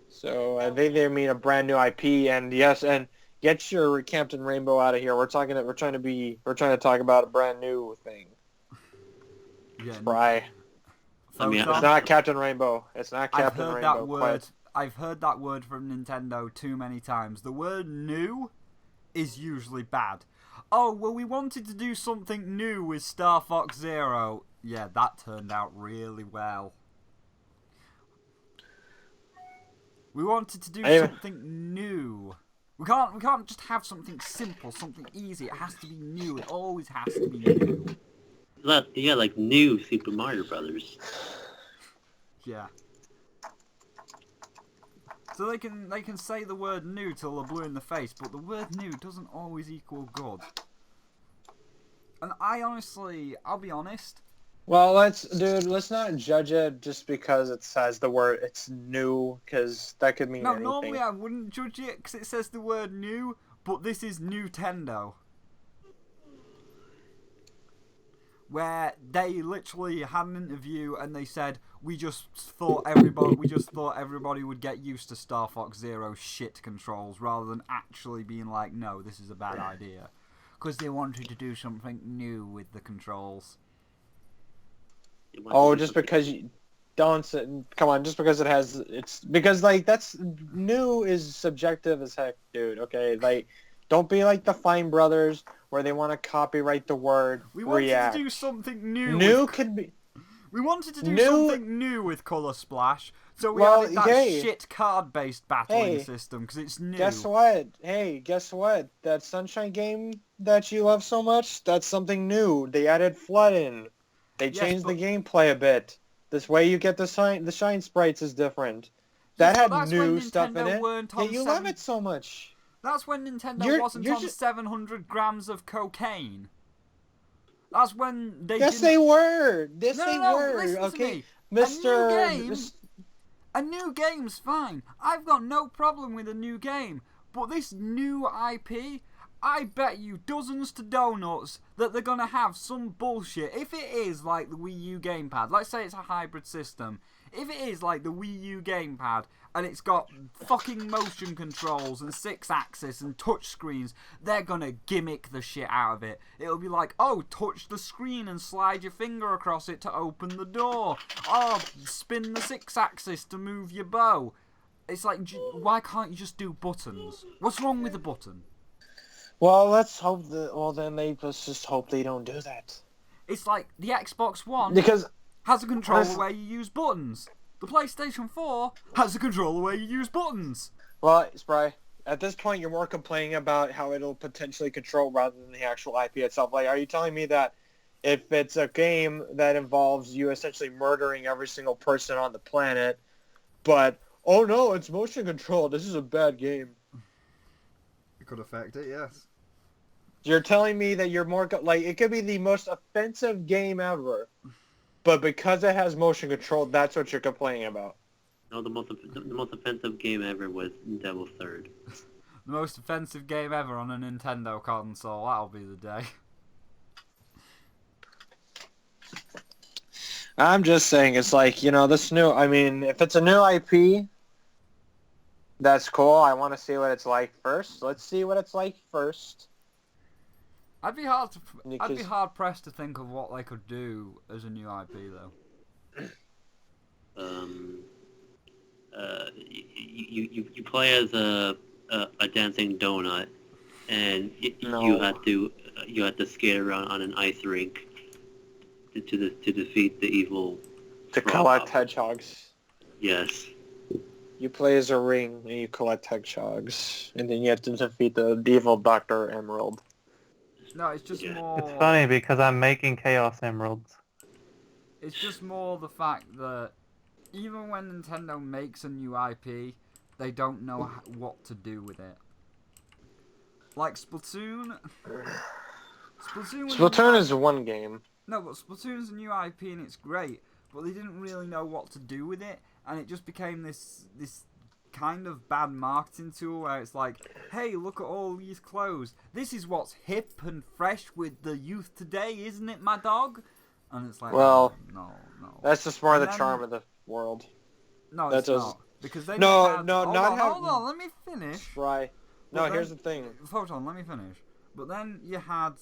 So they mean a brand new IP, and yes, and get your Captain Rainbow out of here. We're trying to talk about a brand new thing. Yeah. Spry. I mean, it's not Captain Rainbow. It's not Captain I've heard Rainbow. that word. I've heard that word from Nintendo too many times. The word new is usually bad. Oh, well, we wanted to do something new with Star Fox Zero. Yeah, that turned out really well. We wanted to do something new. We can't just have something simple, something easy. It has to be new. It always has to be new. Yeah, like new Super Mario Brothers. Yeah. So they can say the word new till they're blue in the face, but the word new doesn't always equal good. And I'll be honest. Well, let's not judge it just because it says the word it's new, because that could mean anything. Normally I wouldn't judge it because it says the word new, but this is Nintendo. Where they literally had an interview and they said we just thought everybody would get used to Star Fox Zero shit controls rather than actually being like, no, this is a bad idea, because they wanted to do something new with the controls. Oh, just because you don't come on, just because it's because like that's new is subjective as heck, dude. Okay, like don't be like the Fine Brothers where they want to copyright the word. We wanted react. to do something new. We wanted to do something new with Color Splash, so we added that shit card-based battling system because it's new. Guess what? Hey, guess what? That Sunshine game that you love so much, that's something new. They added flooding. They changed the gameplay a bit. This way you get the shine sprites is different. That had new stuff in it. Yeah, you love it so much. That's when Nintendo wasn't on 700 grams of cocaine. That's when they they were. Yes, they were. Listen okay, to me. A new game's fine. I've got no problem with a new game. But this new IP, I bet you dozens to donuts that they're going to have some bullshit. If it is like the Wii U gamepad, let's say it's a hybrid system. If it is like the Wii U gamepad and it's got fucking motion controls and 6-axis and touch screens, they're going to gimmick the shit out of it. It'll be like, oh, touch the screen and slide your finger across it to open the door. Oh, spin the 6-axis to move your bow. It's like, why can't you just do buttons? What's wrong with the button? Well, let's hope that. Well, then let's just hope they don't do that. It's like the Xbox One has a controller where you use buttons. The PlayStation 4 has a controller where you use buttons. Well, Spry, at this point, you're more complaining about how it'll potentially control rather than the actual IP itself. Like, are you telling me that if it's a game that involves you essentially murdering every single person on the planet, but oh no, it's motion control, this is a bad game? It could affect it, yes. You're telling me that you're more like it could be the most offensive game ever, but because it has motion control, that's what you're complaining about. No, the most offensive game ever was Devil's Third. The most offensive game ever on a Nintendo console. That'll be the day. I'm just saying, it's like, you know, this new. I mean, if it's a new IP, that's cool. I want to see what it's like first. Let's see what it's like first. I'd be hard pressed to think of what they could do as a new IP though. You play as a dancing donut, and you have to skate around on an ice rink to defeat the evil. To collect hedgehogs. Yes. You play as a ring and you collect hedgehogs, and then you have to defeat the evil Dr. Emerald. No, it's just more... It's funny because I'm making Chaos Emeralds. It's just more the fact that even when Nintendo makes a new IP, they don't know what to do with it. Like Splatoon... Splatoon is one game. No, but Splatoon's a new IP and it's great, but they didn't really know what to do with it, and it just became this kind of bad marketing tool where it's like, hey, look at all these clothes. This is what's hip and fresh with the youth today, isn't it, my dog? And it's like, well, no. That's just more of the charm of the world. No, it's not. Because they Hold on, let me finish. Right. No, here's the thing. Hold on, let me finish. But then you had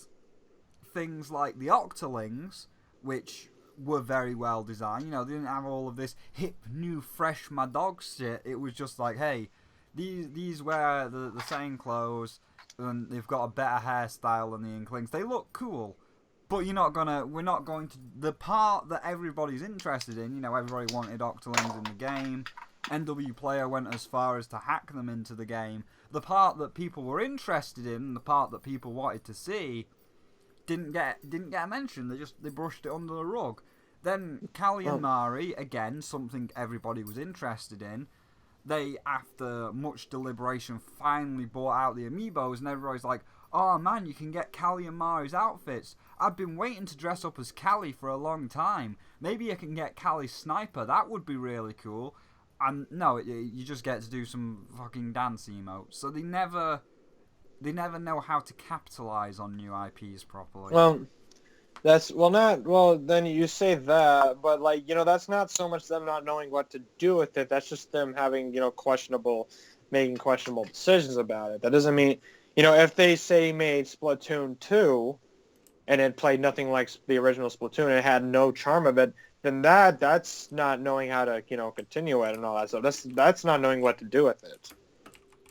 things like the Octolings, which were very well designed. You know, they didn't have all of this hip, new, fresh, my dog shit. It was just like, hey, these wear the same clothes, and they've got a better hairstyle than the Inklings. They look cool, but we're not going to, the part that everybody's interested in, you know, everybody wanted Octolings in the game. NW Player went as far as to hack them into the game. The part that people were interested in, the part that people wanted to see, didn't get a mention. They brushed it under the rug. Then Callie and Mari, again, something everybody was interested in. They, after much deliberation, finally bought out the amiibos, and everybody's like, oh man, you can get Callie and Mari's outfits. I've been waiting to dress up as Callie for a long time. Maybe I can get Callie's sniper. That would be really cool. And no, you just get to do some fucking dance emotes. So they never know how to capitalize on new IPs properly. Well, then you say that, but like, you know, that's not so much them not knowing what to do with it. That's just them having, you know, making questionable decisions about it. That doesn't mean, you know, if they say made Splatoon 2 and it played nothing like the original Splatoon and it had no charm of it, then that's not knowing how to, you know, continue it and all that stuff. That's not knowing what to do with it.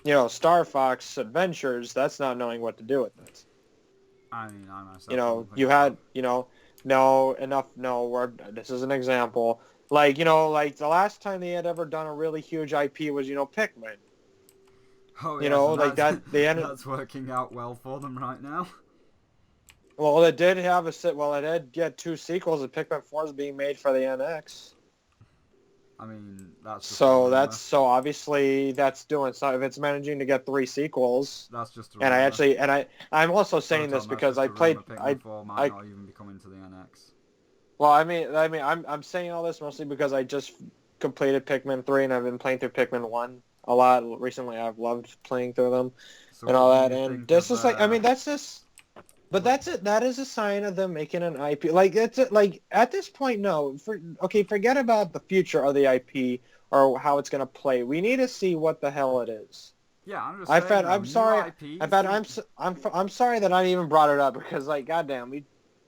You know, Star Fox Adventures, that's not knowing what to do with it. I mean, I myself. You know, you had, you know, this is an example. Like, you know, like the last time they had ever done a really huge IP was, you know, Pikmin. Oh, you know, like that. That's working out well for them right now. Well, it did get 2 sequels, and Pikmin 4 is being made for the NX. I mean, that's so obviously that's doing so. If it's managing to get 3 sequels, that's just a rumor. I'm also saying this because I played. Pikmin 4 might not even be coming to the NX. Well, I mean, I'm saying all this mostly because I just completed Pikmin 3 and I've been playing through Pikmin 1 a lot recently. I've loved playing through them and all that. And this is like, I mean, that's just. But that's it. That is a sign of them making an IP. Like it's like at this point, no. Forget about the future of the IP or how it's gonna play. We need to see what the hell it is. Yeah, I'm just saying. I'm sorry. I'm sorry that I even brought it up because, like, goddamn,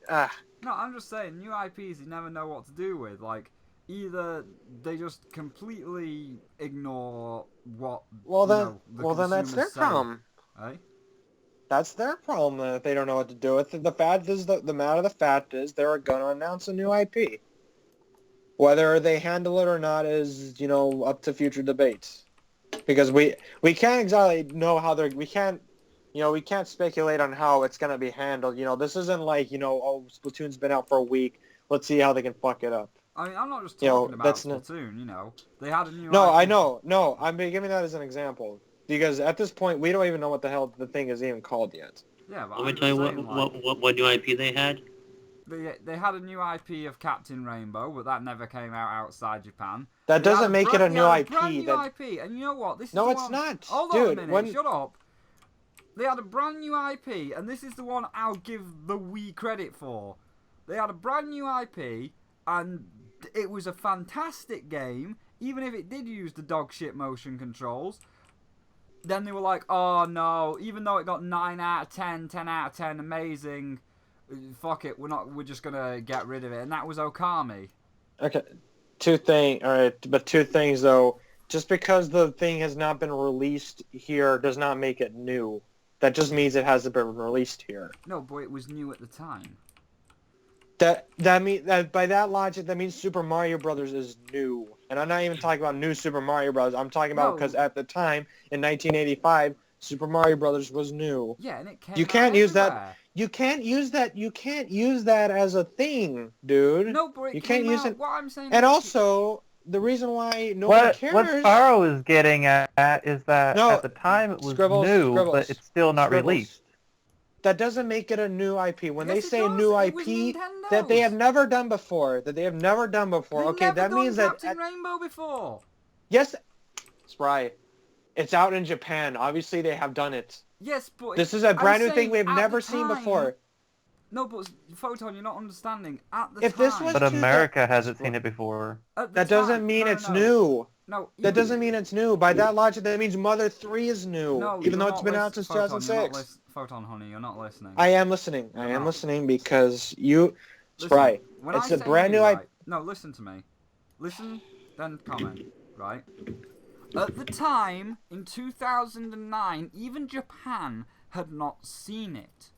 No, I'm just saying, new IPs you never know what to do with. Like, either they just completely ignore what. Then that's their problem. Eh? That's their problem that they don't know what to do with it. The fact is, the matter of the fact is, they're going to announce a new IP. Whether they handle it or not is, you know, up to future debates. Because we can't exactly know how we can't speculate on how it's going to be handled. You know, this isn't like, you know, oh, Splatoon's been out for a week. Let's see how they can fuck it up. I mean, I'm not just talking about Splatoon, you know. They had a new IP. I know. No, I'm giving that as an example. Because at this point, we don't even know what the hell the thing is even called yet. Yeah, but Let me tell you what new IP they had. They had a new IP of Captain Rainbow, but that never came out outside Japan. That doesn't make it a new IP. Brand new IP, and you know what? This is no, it's not. Hold on a minute. Shut up. They had a brand new IP, and this is the one I'll give the Wii credit for. They had a brand new IP, and it was a fantastic game, even if it did use the dog shit motion controls. Then they were like, oh no, even though it got 9 out of 10, 10 out of 10, amazing, fuck it, we're just gonna get rid of it. And that was Okami. Okay, two things though. Just because the thing has not been released here does not make it new. That just means it hasn't been released here. No, but it was new at the time. That means that by that logic, that means Super Mario Brothers is new. And I'm not even talking about new Super Mario Brothers. I'm talking about because at the time in 1985, Super Mario Brothers was new. Yeah, and it came. You can't use that. You can't use that. You can't use that as a thing, dude. No, but you can't use it. What I'm saying. And also, the reason why no one cares. What Spyro is getting at is that at the time it was new, but it's still not released. That doesn't make it a new IP. When they say new IP that they have never done before, okay, that means that Captain Rainbow before. Yes, Spry. It's out in Japan. Obviously, they have done it. Yes, but... This is a brand new thing we've never seen before. No, but Photon, you're not understanding. At the If time... this was But America hasn't seen it before. That doesn't mean it's new. No. That doesn't mean it's new. By that logic, that means Mother 3 is new. No, even though it's been out since 2006. Photon, honey, you're not listening. I am listening. I am listening because you... Spry. It's a brand new... No, listen to me. Listen, then comment, right? At the time, in 2009, even Japan had not seen it.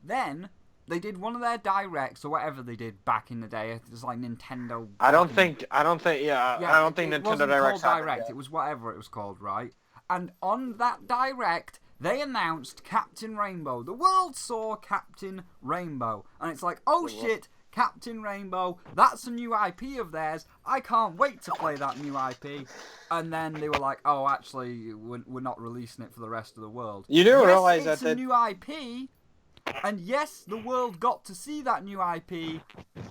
Then, they did one of their directs, or whatever they did back in the day. It was like Nintendo... I don't think Nintendo Direct's Direct. It was whatever it was called, right? And on that Direct, they announced Captain Rainbow. The world saw Captain Rainbow. And it's like, oh shit, Captain Rainbow, that's a new IP of theirs. I can't wait to play that new IP. And then they were like, oh, actually, we're not releasing it for the rest of the world. You do realize it's a new IP, and yes, the world got to see that new IP,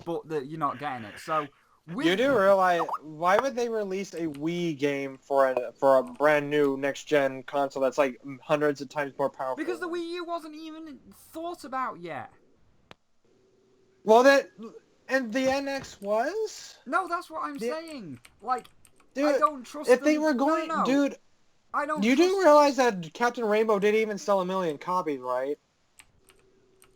but you're not getting it. So you do realize, why would they release a Wii game for a brand new next-gen console that's like hundreds of times more powerful? Because the Wii U wasn't even thought about yet. Well, and the NX was? No, that's what I'm saying. Like, dude, I don't trust if them. they were going... No. Dude, I don't you do realize that Captain Rainbow didn't even sell 1 million copies, right?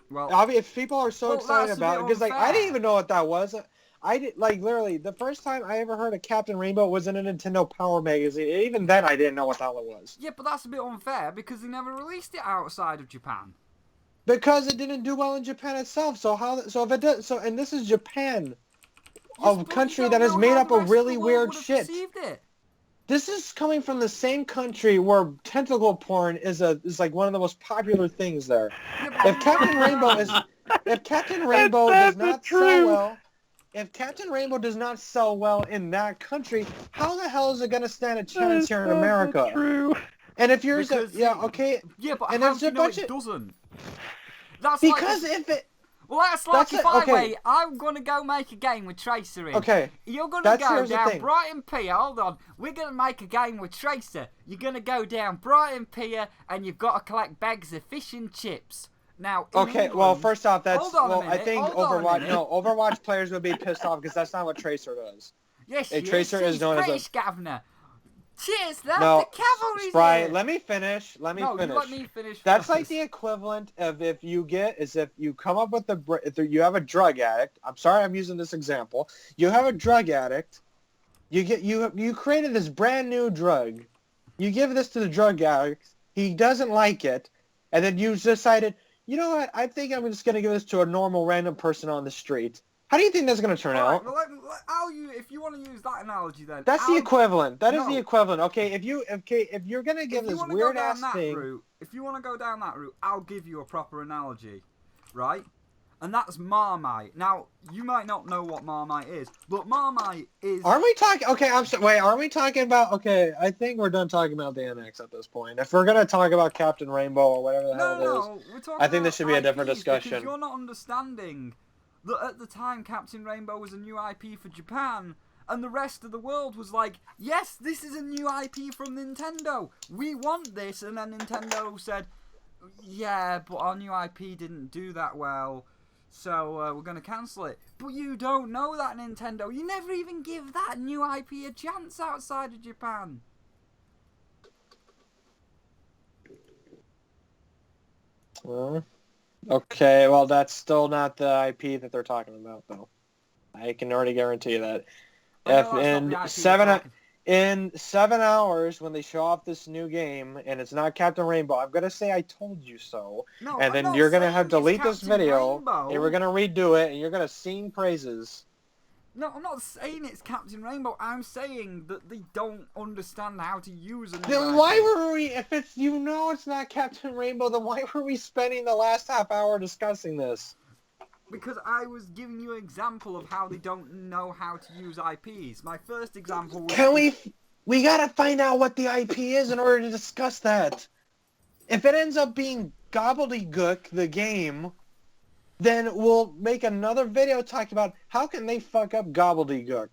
Well, if people are so excited about it, because like I didn't even know what that was. I did literally the first time I ever heard of Captain Rainbow was in a Nintendo Power magazine. Even then, I didn't know what the hell it was. Yeah, but that's a bit unfair because they never released it outside of Japan. Because it didn't do well in Japan itself. So if it does, and this is Japan, a country that is made up of really weird shit. This is coming from the same country where tentacle porn is like one of the most popular things there. If Captain Rainbow does not sell well, if Captain Rainbow does not sell well in that country, how the hell is it going to stand a chance here in America? True. And if you're okay. Yeah, but and how do you know it doesn't? That's because like, if it... Well, that's like if I wait, I'm going to go make a game with Tracer in. Okay. You're going to go down Brighton Pier. Hold on. We're going to make a game with Tracer. You're going to go down Brighton Pier and you've got to collect bags of fish and chips. Now, England, well, first off, I think Overwatch players would be pissed off because that's not what Tracer does. Yes, Tracer is known as a... Governor. Cheers, that's the cavalry's Spry, here. let me finish. You let me finish. That's like the equivalent of if you come up with you have a drug addict. I'm sorry I'm using this example. You have a drug addict. You created this brand new drug. You give this to the drug addict. He doesn't like it. And then you decided, you know what? I think I'm just going to give this to a normal random person on the street. How do you think that's going to turn out? Well, if you want to use that analogy, then that's the equivalent. That is the equivalent. Okay, if you're going to give this weird ass thing, if you want to go down that route, I'll give you a proper analogy, right? And that's Marmite. Now, you might not know what Marmite is, but Marmite is... Aren't we talking... Okay, aren't we talking about... Okay, I think we're done talking about the NX at this point. If we're going to talk about Captain Rainbow or whatever the hell it is, we're talking I think this should be a different discussion. Because you're not understanding that at the time Captain Rainbow was a new IP for Japan, and the rest of the world was like, yes, this is a new IP from Nintendo. We want this. And then Nintendo said, yeah, but our new IP didn't do that well. So we're going to cancel it. But you don't know that, Nintendo. You never even give that new IP a chance outside of Japan. Well, okay, well, that's still not the IP that they're talking about, though. I can already guarantee that. In 7 hours, when they show off this new game, and it's not Captain Rainbow, I'm going to say I told you so. No, and then you're going to have to delete this video, and we're going to redo it, and you're going to sing praises. No, I'm not saying it's Captain Rainbow. I'm saying that they don't understand how to use it. Then why were we, if it's, it's not Captain Rainbow, then why were we spending the last half hour discussing this? Because I was giving you an example of how they don't know how to use IPs. My first example was... We gotta find out what the IP is in order to discuss that. If it ends up being Gobbledygook, the game, then we'll make another video talking about how can they fuck up Gobbledygook.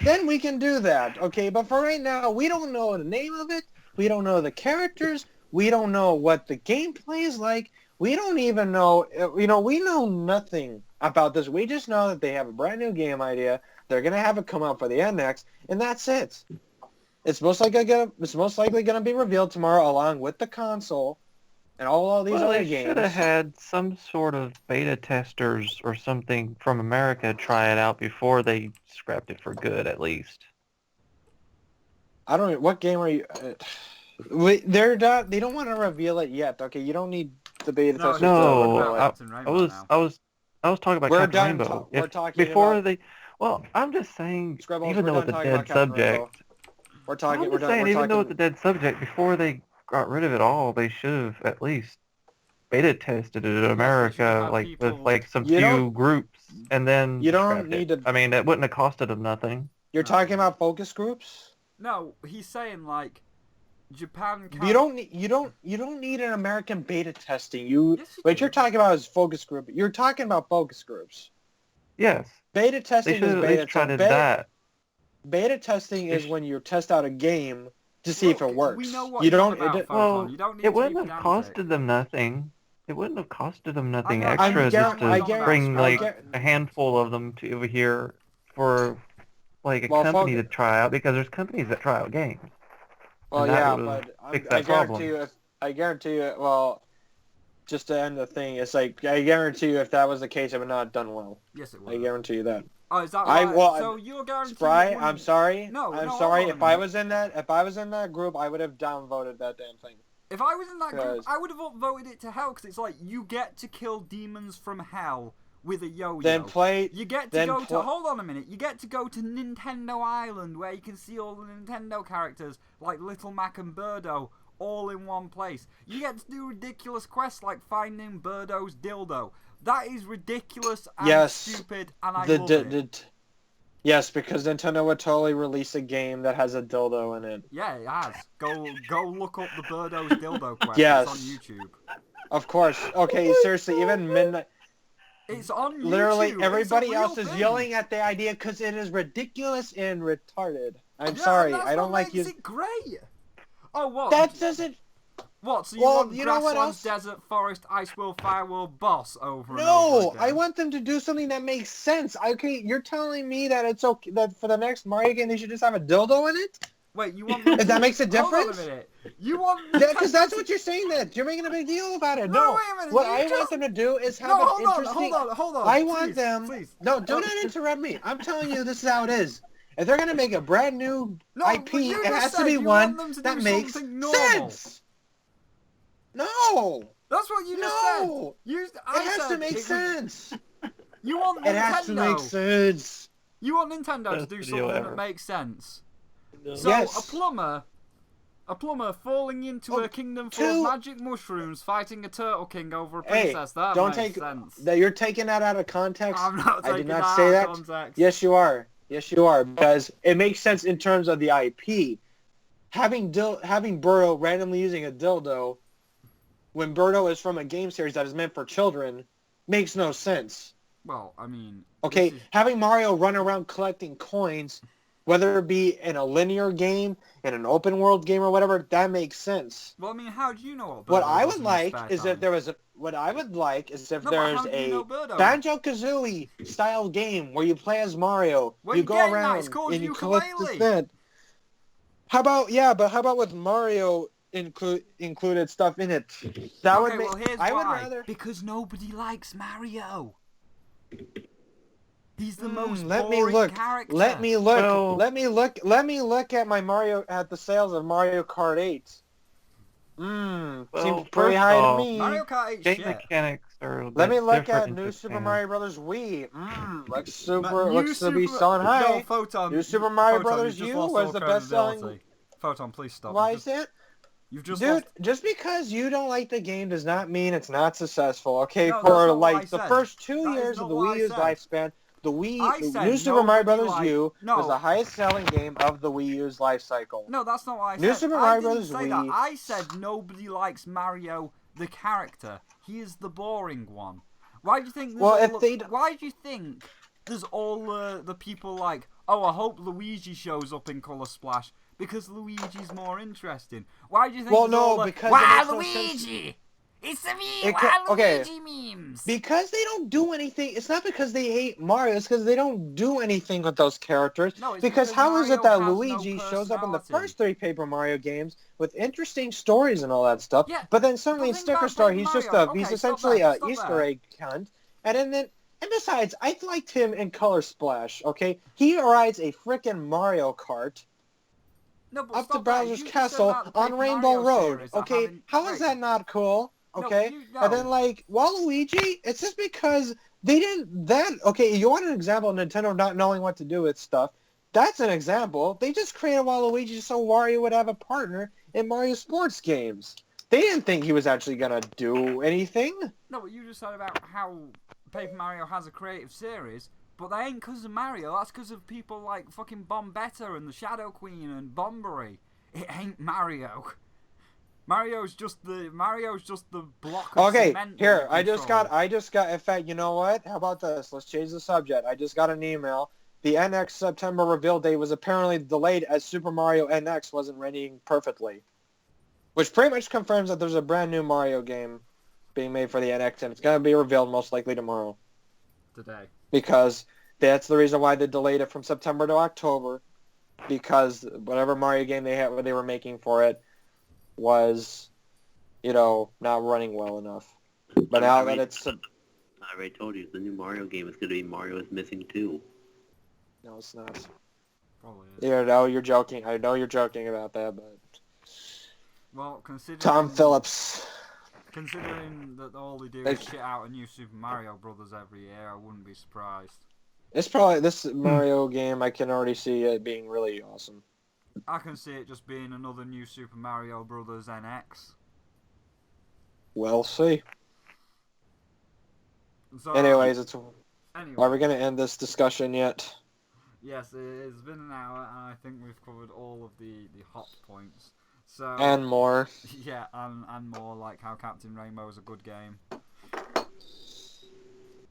then we can do that, okay? But for right now, we don't know the name of it. We don't know the characters. We don't know what the gameplay is like. We don't even know, we know nothing about this. We just know that they have a brand new game idea. They're going to have it come out for the NX, and that's it. It's most likely going to be revealed tomorrow along with the console and all these other games. They should have had some sort of beta testers or something from America try it out before they scrapped it for good, at least. I don't know. What game are you... they don't want to reveal it yet. Okay, you don't need the beta testers. I was talking about Captain Rainbow. We're talking about... Well, I'm just saying, Scribbles, even though it's a dead subject, even though it's a dead subject, before they got rid of it all, they should have at least beta tested it in America, with some few groups, and then you don't need to. I mean, it wouldn't have costed them nothing. You're talking about focus groups? No, he's saying like Japan. You don't need an American beta testing. What you're talking about is focus group. You're talking about focus groups. Yes. Beta testing is beta testing. Beta testing is when you test out a game to see if it works. We know what you don't. It wouldn't have costed them nothing. It wouldn't have costed them nothing extra just to bring a handful of them to over here for a company to try out, because there's companies that try out games. Well, yeah, but I guarantee you. Well, just to end the thing, it's like I guarantee you, if that was the case, it would not have done well. Yes, it would. I guarantee you that. Oh, is that right? So you're guaranteeing... Spry, I'm sorry. I'm sorry. If I was in that group, I would have downvoted that damn thing. If I was in that group, I would have upvoted it to hell, because it's like, you get to kill demons from hell with a yo-yo. You get to go to... Hold on a minute. You get to go to Nintendo Island, where you can see all the Nintendo characters, like Little Mac and Birdo, all in one place. You get to do ridiculous quests like finding Birdo's dildo. That is ridiculous and stupid, and I love it. Yes, because Nintendo would totally release a game that has a dildo in it. Yeah, it has. Go look up the Birdo's dildo quest. Yes. It's on YouTube. Of course. Okay, seriously, even Midnight... It's on YouTube. Literally, everybody else is yelling at the idea because it is ridiculous and retarded. I'm sorry, I don't like you... That's it great! Oh, what? That doesn't... What, so you want Grasslands, Desert, Forest, Ice World, Fire World, Boss over and over again? No, I want them to do something that makes sense. Okay, you're telling me that it's okay, that for the next Mario game they should just have a dildo in it? Wait, you want them if that makes a difference? Hold on a minute. You want... Because that's what you're saying then. You're making a big deal about it. No, wait a minute. What I want them to do is have an interesting... Hold on. I want them... Please. No, do not interrupt me. I'm telling you this is how it is. If they're going to make a brand new IP, it has to be one that makes sense. No! That's what you just said. It has to make sense. You want Nintendo. It has to make sense. You want Nintendo to do something that makes sense. No. So, yes. A plumber falling into a kingdom full of magic mushrooms fighting a turtle king over a princess. That makes sense. You're taking that out of context. I'm not taking I did not say that. Context. Yes, you are. Yes, you are. Because it makes sense in terms of the IP. Having Birdo randomly using a dildo when Birdo is from a game series that is meant for children makes no sense. Well, I mean... Okay, having Mario run around collecting coins, whether it be in a linear game, in an open world game or whatever, that makes sense. Well, I mean, how do you know what I would like is if there was a... What I would like is if there's a Banjo-Kazooie style game where you play as Mario, you go around and you collect the thing. How about with Mario included stuff in it? That would make... Well, here's why. Because nobody likes Mario. He's the most boring character. Let me look at my Mario at the sales of Mario Kart 8. Seems pretty high to me. Mario Kart 8 game mechanics are Let me look at New Super Mario Brothers Wii. Looks to be selling high. No, Photon. New Super Mario Brothers U was the best-selling. Photon, please stop. Why is that? Dude, just because you don't like the game does not mean it's not successful. Okay, for like the first 2 years of the Wii U's lifespan, the New Super Mario Brothers U was the highest-selling game of the Wii U's life cycle. No, that's not what I said. New Super Mario Brothers Wii. I said nobody likes Mario the character. He is the boring one. Why do you think? Why do you think there's all the people like, oh, I hope Luigi shows up in Colour Splash because Luigi's more interesting. Why do you think? Well, no, because wow, it makes Luigi! no sense. It's the me, wow, Luigi memes. Because they don't do anything. It's not because they hate Mario. It's because they don't do anything with those characters. No, it's because how Mario is it that has Luigi no shows up in the personality. first 3 Paper Mario games with interesting stories and all that stuff? Yeah, but then suddenly in think Sticker about Star, Paper he's just Mario. he's Okay, essentially stop a Easter there. egg cunt. And besides, I liked him in Color Splash. Okay, he rides a frickin' Mario Kart. No, but up to stop there. Bowser's You just Castle said about the on Paper Rainbow Mario Road. series Okay, having- how is that not cool? Okay, No. and then like Waluigi, it's just because they didn't then. Okay, you want an example of Nintendo not knowing what to do with stuff? That's an example. They just created Waluigi so Wario would have a partner in Mario sports games. They didn't think he was actually gonna do anything. No, but you just said about how Paper Mario has a creative series, but that ain't because of Mario. That's because of people like fucking Bombetta and the Shadow Queen and Bomberry. It ain't Mario. Mario's just the block of Okay, cement. here, I control. just got, in fact, you know what? How about this? Let's change the subject. I just got an email. The NX September reveal date was apparently delayed as Super Mario NX wasn't running perfectly. Which pretty much confirms that there's a brand new Mario game being made for the NX, and it's going to be revealed most likely tomorrow. Today. Because that's the reason why they delayed it from September to October. Because whatever Mario game they were making for it was, not running well enough. But now that it's... I already told you, the new Mario game is going to be Mario is Missing 2. No, it's not. Probably is. Yeah, no, you're joking. I know you're joking about that, but... Well, considering... Tom Phillips. Considering that all they do is shit out a new Super Mario Brothers every year, I wouldn't be surprised. It's probably... This Mario game, I can already see it being really awesome. I can see it just being another new Super Mario Brothers NX. We'll see. So, Anyways, anyway, are we going to end this discussion yet? yes, it's been an hour, and I think we've covered all of the hot points. So And more. yeah, and more, like how Captain Rainbow is a good game.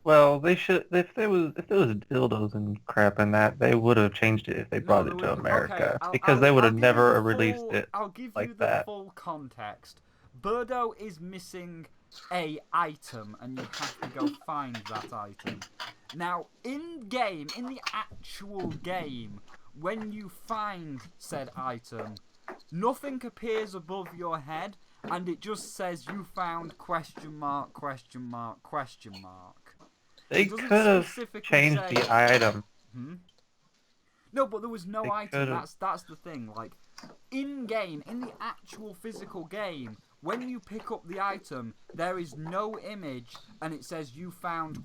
Well, they should. If there was dildos and crap in that, they would have changed it if they brought it to America, because they would have never released it. I'll give like you the that. full context. Birdo is missing a item, and you have to go find that item. Now, in the actual game, when you find said item, nothing appears above your head, and it just says you found ? They could have changed the item. No, but there was no They item. could've. That's the thing. Like, in game, in the actual physical game, when you pick up the item, there is no image, and it says you found ? It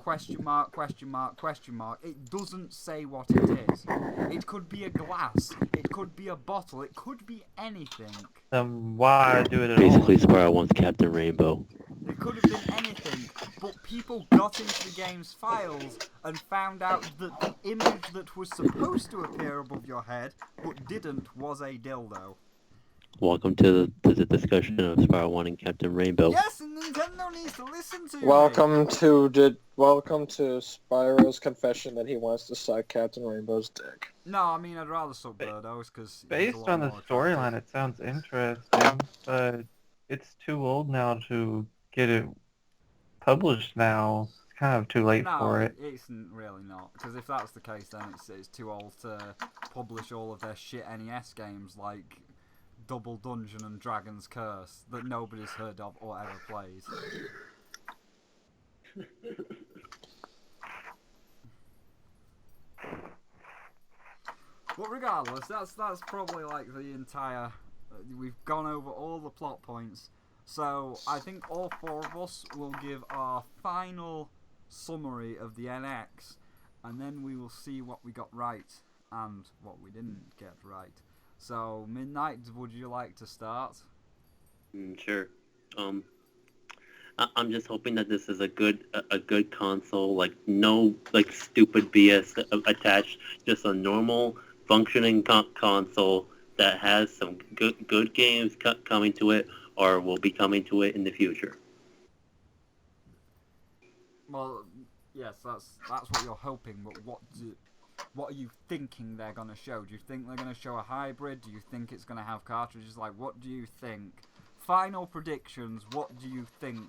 doesn't say what it is. It could be a glass. It could be a bottle. It could be anything. Then why do it at Basically, Spyro wants Captain Rainbow. It could have been anything, but people got into the game's files and found out that the image that was supposed to appear above your head, but didn't, was a dildo. Welcome to the discussion of Spyro wanting Captain Rainbow. Yes, and Nintendo needs to listen to me. Welcome to Spyro's confession that he wants to suck Captain Rainbow's dick. No, I mean, I'd rather suck Birdo's, because... Based on the storyline, it sounds interesting, but it's too old now to get it published now. It's kind of too late for it. No, it's really not. Because if that's the case, then it's too old to publish all of their shit NES games, like Double Dungeon and Dragon's Curse, that nobody's heard of or ever plays. But regardless, that's probably like the entire... we've gone over all the plot points. So I think all four of us will give our final summary of the NX, and then we will see what we got right and what we didn't get right. So, Midnight, would you like to start? Sure. I'm just hoping that this is a good console, like no like stupid BS attached, just a normal functioning console that has some good games coming to it or will be coming to it in the future. Well, yes, that's what you're hoping, but What are you thinking they're going to show? Do you think they're going to show a hybrid? Do you think it's going to have cartridges? Like, what do you think? Final predictions, what do you think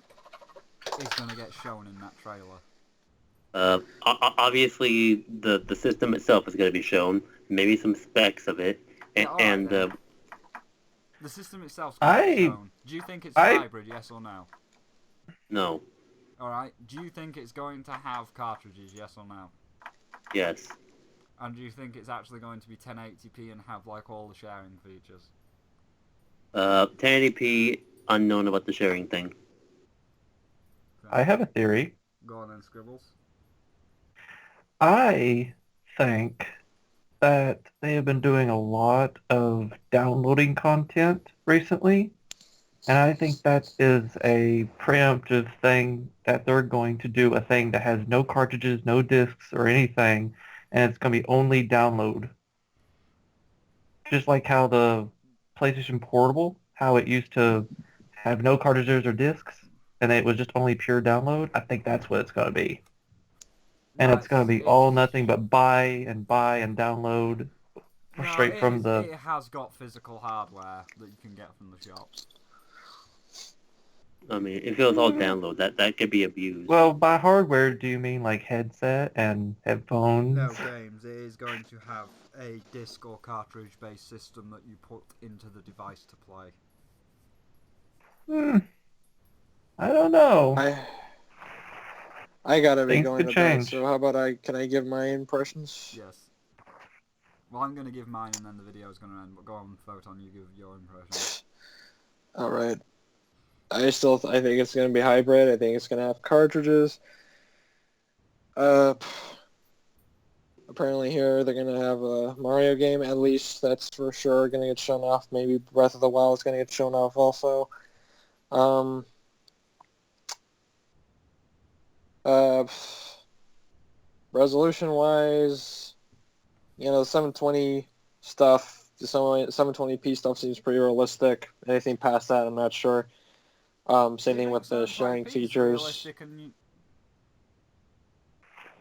is going to get shown in that trailer? Obviously, the system itself is going to be shown. Maybe some specs of it. The system itself's going to be shown. Do you think it's a hybrid, yes or no? No. Alright, do you think it's going to have cartridges, yes or no? Yes. And do you think it's actually going to be 1080p and have, like, all the sharing features? 1080p, unknown about the sharing thing. Okay. I have a theory. Go on then, Scribbles. I think that they have been doing a lot of downloading content recently, and I think that is a preemptive thing that they're going to do a thing that has no cartridges, no discs, or anything, and it's going to be only download. Just like how the PlayStation Portable, how it used to have no cartridges or discs, and it was just only pure download. I think that's what it's going to be. And it's going to be all nothing but buy and download straight from the... It has got physical hardware that you can get from the shops. I mean, if it was all download, that could be abused. Well, by hardware, do you mean like headset and headphones? No, games. It is going to have a disc or cartridge-based system that you put into the device to play. I don't know. I gotta be Things going could to bed, change. so how about can I give my impressions? Yes. Well, I'm going to give mine and then the video is going to end, but go on, Photon, you give your impression. Alright. I think it's going to be hybrid. I think it's going to have cartridges. Apparently here they're going to have a Mario game, at least that's for sure going to get shown off. Maybe Breath of the Wild is going to get shown off also. Resolution-wise, the 720 stuff, the 720p stuff seems pretty realistic. Anything past that, I'm not sure. Same thing with the sharing features.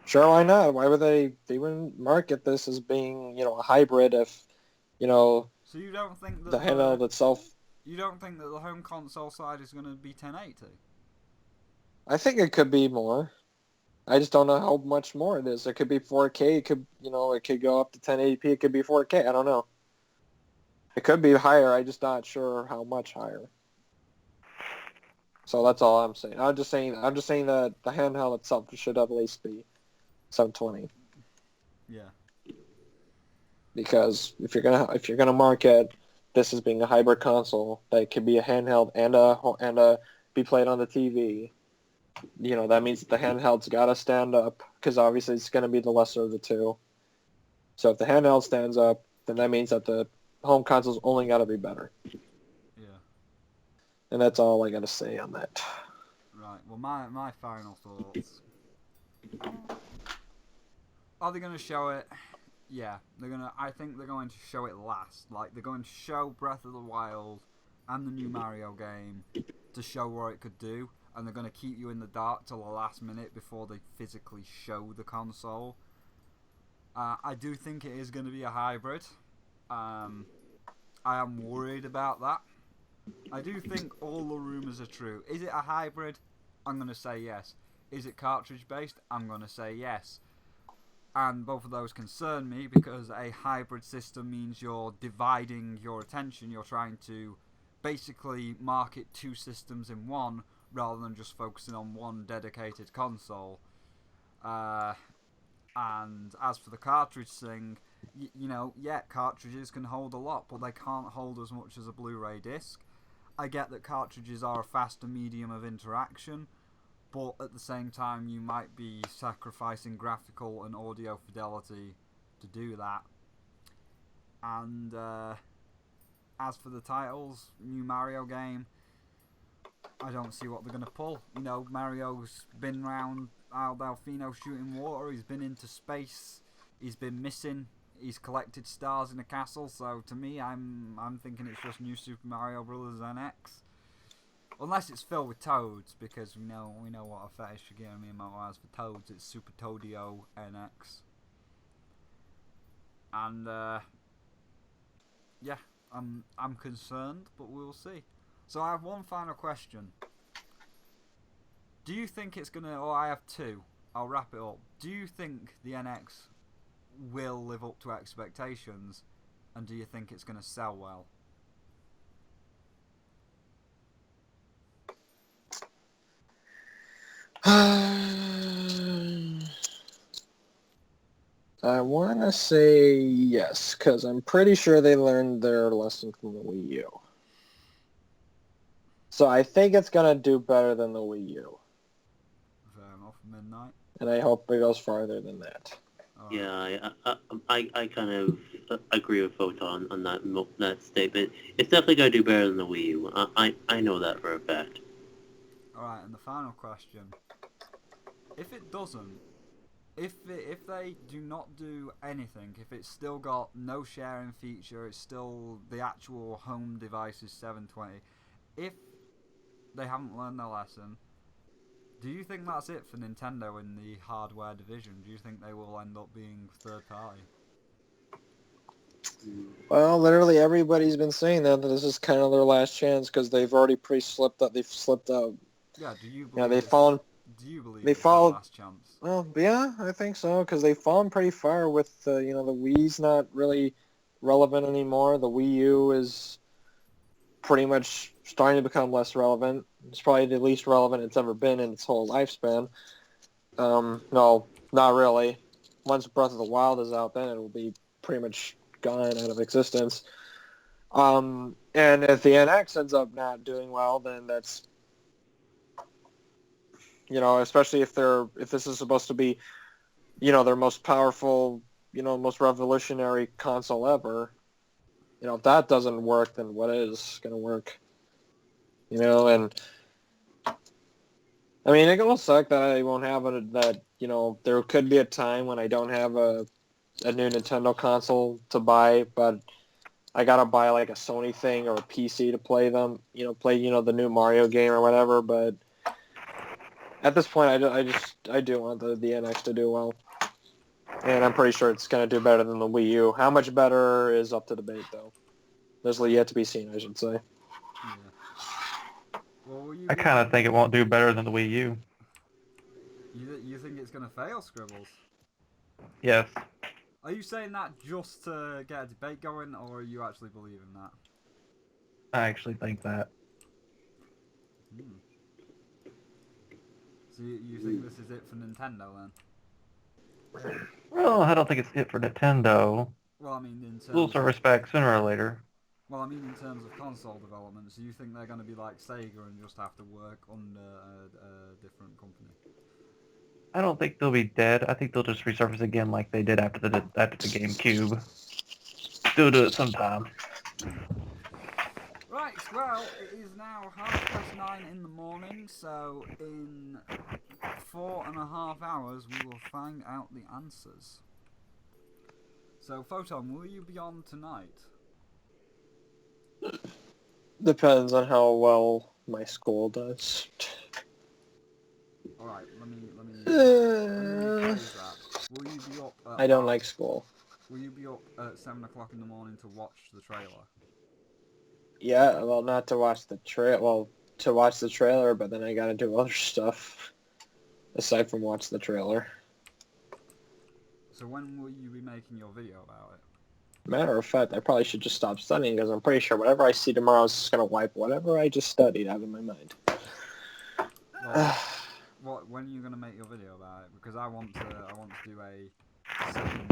Sure, why not? Why would they wouldn't market this as being, a hybrid if, So you don't think that the handheld itself... You don't think that the home console side is going to be 1080? I think it could be more. I just don't know how much more it is. It could be 4K. It could, it could go up to 1080p. It could be 4K. I don't know. It could be higher. I'm just not sure how much higher. So that's all I'm saying. I'm just saying that the handheld itself should at least be 720. Yeah. Because if you're gonna market this as being a hybrid console that could be a handheld and be played on the TV, that means the handheld's got to stand up because obviously it's going to be the lesser of the two. So if the handheld stands up, then that means that the home console's only got to be better. Yeah. And that's all I got to say on that. Right. Well, my final thoughts. Are they going to show it? Yeah, I think they're going to show it last. Like, they're going to show Breath of the Wild and the new Mario game to show what it could do, and they're going to keep you in the dark till the last minute before they physically show the console. I do think it is going to be a hybrid. I am worried about that. I do think all the rumours are true. Is it a hybrid? I'm going to say yes. Is it cartridge-based? I'm going to say yes. And both of those concern me because a hybrid system means you're dividing your attention. You're trying to basically market two systems in one rather than just focusing on one dedicated console. And as for the cartridge thing, yeah, cartridges can hold a lot, but they can't hold as much as a Blu-ray disc. I get that cartridges are a faster medium of interaction, but at the same time you might be sacrificing graphical and audio fidelity to do that. And as for the titles, new Mario game, I don't see what they're going to pull. Mario's been around Al Delfino shooting water, he's been into space, he's been missing, he's collected stars in a castle, so to me I'm thinking it's just new Super Mario Bros. NX. Unless it's filled with toads, because we know what a fetish Shigeru Miyamoto has for toads. It's Super Toadio NX. And yeah, I'm concerned, but we'll see. So I have one final question. Do you think it's gonna? Or I have two. I'll wrap it up. Do you think the NX will live up to expectations, and do you think it's gonna sell well? I want to say yes, because I'm pretty sure they learned their lesson from the Wii U. So I think it's going to do better than the Wii U. Fair enough, Midnight. And I hope it goes farther than that. Right. Yeah, I kind of agree with Photon on that statement. It's definitely going to do better than the Wii U. I know that for a fact. Alright, and the final question. If it doesn't, if they do not do anything, if it's still got no sharing feature, it's still the actual home device is 720, if they haven't learned their lesson, do you think that's it for Nintendo in the hardware division? Do you think they will end up being third party? Well, literally everybody's been saying that this is kind of their last chance because they've already slipped out. They've slipped out. Yeah, do you believe? Yeah, they've fallen. Do you believe they it's their followed, last chance? Well, yeah, I think so because they've fallen pretty far with the Wii's not really relevant anymore. The Wii U is pretty much starting to become less relevant. It's probably the least relevant it's ever been in its whole lifespan. No, not really. Once Breath of the Wild is out, then it will be pretty much gone out of existence. And if the NX ends up not doing well, then that's, especially if this is supposed to be, their most powerful, most revolutionary console ever. If that doesn't work, then what is going to work? And I mean, it will suck that I won't have there could be a time when I don't have a new Nintendo console to buy, but I gotta buy like a Sony thing or a PC to play them, the new Mario game or whatever. But at this point, I do want the NX to do well, and I'm pretty sure it's gonna do better than the Wii U. How much better is up to debate, though. There's yet to be seen, I should say. Yeah. Well, I kind of think it won't do better than the Wii U. You think it's gonna fail, Scribbles? Yes. Are you saying that just to get a debate going, or are you actually believing that? I actually think that. So you think this is it for Nintendo then? Well, I don't think it's it for Nintendo. Well, I mean, in terms Lose our respect sooner or later. Well, I mean, in terms of console development, so you think they're going to be like Sega and just have to work under a different company? I don't think they'll be dead. I think they'll just resurface again like they did after the GameCube. They'll do it sometime. Right, well, it is now 9:30 in the morning, so in 4.5 hours we will find out the answers. So, Photon, will you be on tonight? Depends on how well my school does. Alright, let me rephrase that. Will you be up at I don't like school. Will you be up at 7 o'clock in the morning to watch the trailer? Yeah, well, not to watch the to watch the trailer, but then I gotta do other stuff aside from watch the trailer. So when will you be making your video about it? Matter of fact, I probably should just stop studying because I'm pretty sure whatever I see tomorrow is just gonna wipe whatever I just studied out of my mind. Well, when are you gonna make your video about it? Because I want to do a second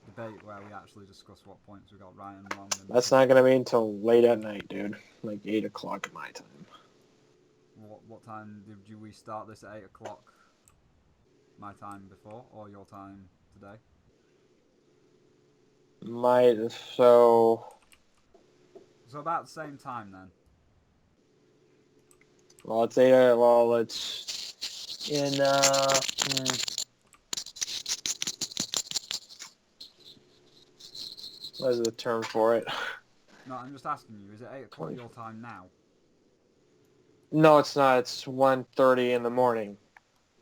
debate where we actually discuss what points we got right and wrong. That's not gonna be until late at night, dude. Like 8 o'clock my time. What time did we start this at 8 o'clock? My time before or your time today? So about the same time then. Well, it's 8. Well, it's in what is the term for it? No, I'm just asking you. Is it 8 o'clock your time now? No, it's not. It's 1:30 in the morning.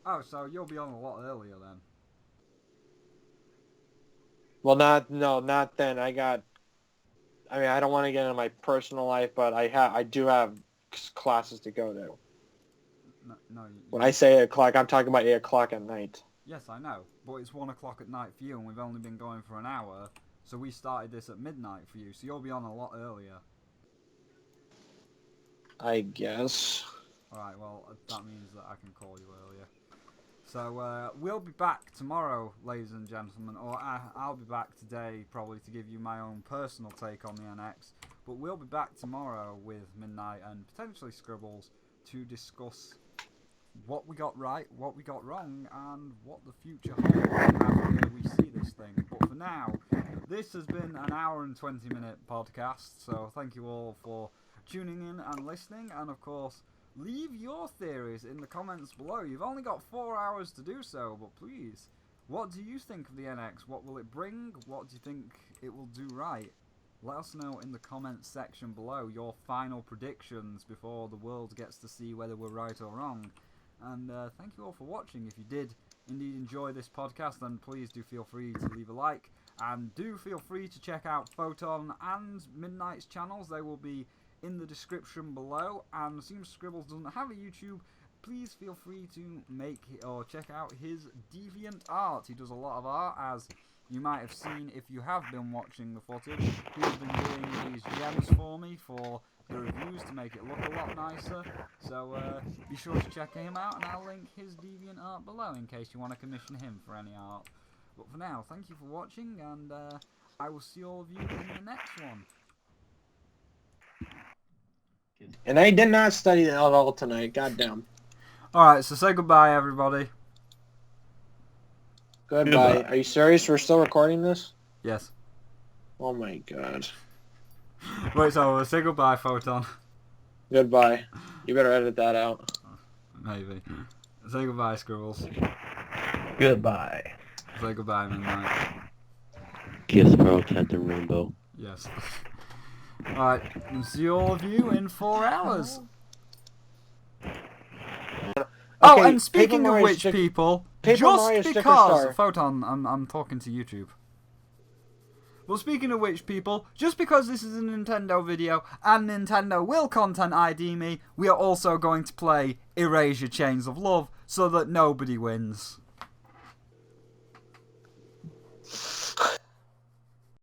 Oh, so you'll be on a lot earlier then. Well, not then. I don't want to get into my personal life, but I do have classes to go to. No. When I say 8 o'clock, I'm talking about 8 o'clock at night. Yes, I know, but it's 1 o'clock at night for you, and we've only been going for an hour. So we started this at midnight for you, so you'll be on a lot earlier. I guess. Alright, well, that means that I can call you earlier. So, we'll be back tomorrow, ladies and gentlemen, or I'll be back today, probably, to give you my own personal take on the NX. But we'll be back tomorrow with Midnight and potentially Scribbles to discuss what we got right, what we got wrong, and what the future holds after we see this thing. But for now, this has been an hour and 20-minute podcast, so thank you all for tuning in and listening, and of course, leave your theories in the comments below. You've only got 4 hours to do so, but please, what do you think of the NX? What will it bring? What do you think it will do right? Let us know in the comments section below your final predictions before the world gets to see whether we're right or wrong. And thank you all for watching. If you did indeed enjoy this podcast, then please do feel free to leave a like. And do feel free to check out Photon and Midnight's channels. They will be in the description below. And since Scribbles doesn't have a YouTube, please feel free to make or check out his Deviant art. He does a lot of art, as you might have seen if you have been watching the footage. He's been doing these gems for me for the reviews to make it look a lot nicer. So be sure to check him out, and I'll link his Deviant art below in case you want to commission him for any art. But for now, thank you for watching, and I will see all of you in the next one. And I did not study at all tonight. Goddamn. Alright, so say goodbye, everybody. Goodbye. Are you serious? We're still recording this? Yes. Oh my god. Wait, so say goodbye, Photon. Goodbye. You better edit that out. Maybe. Say goodbye, Scribbles. Goodbye. Say goodbye, Midnight. Kiss Pearl, Captain Rainbow. Yes. Alright, and see all of you in 4 hours. Oh, Okay, and speaking of which, people, just because... Photon, I'm talking to YouTube. Well, speaking of which, people, just because this is a Nintendo video and Nintendo will content ID me, we are also going to play Erasure Chains of Love so that nobody wins.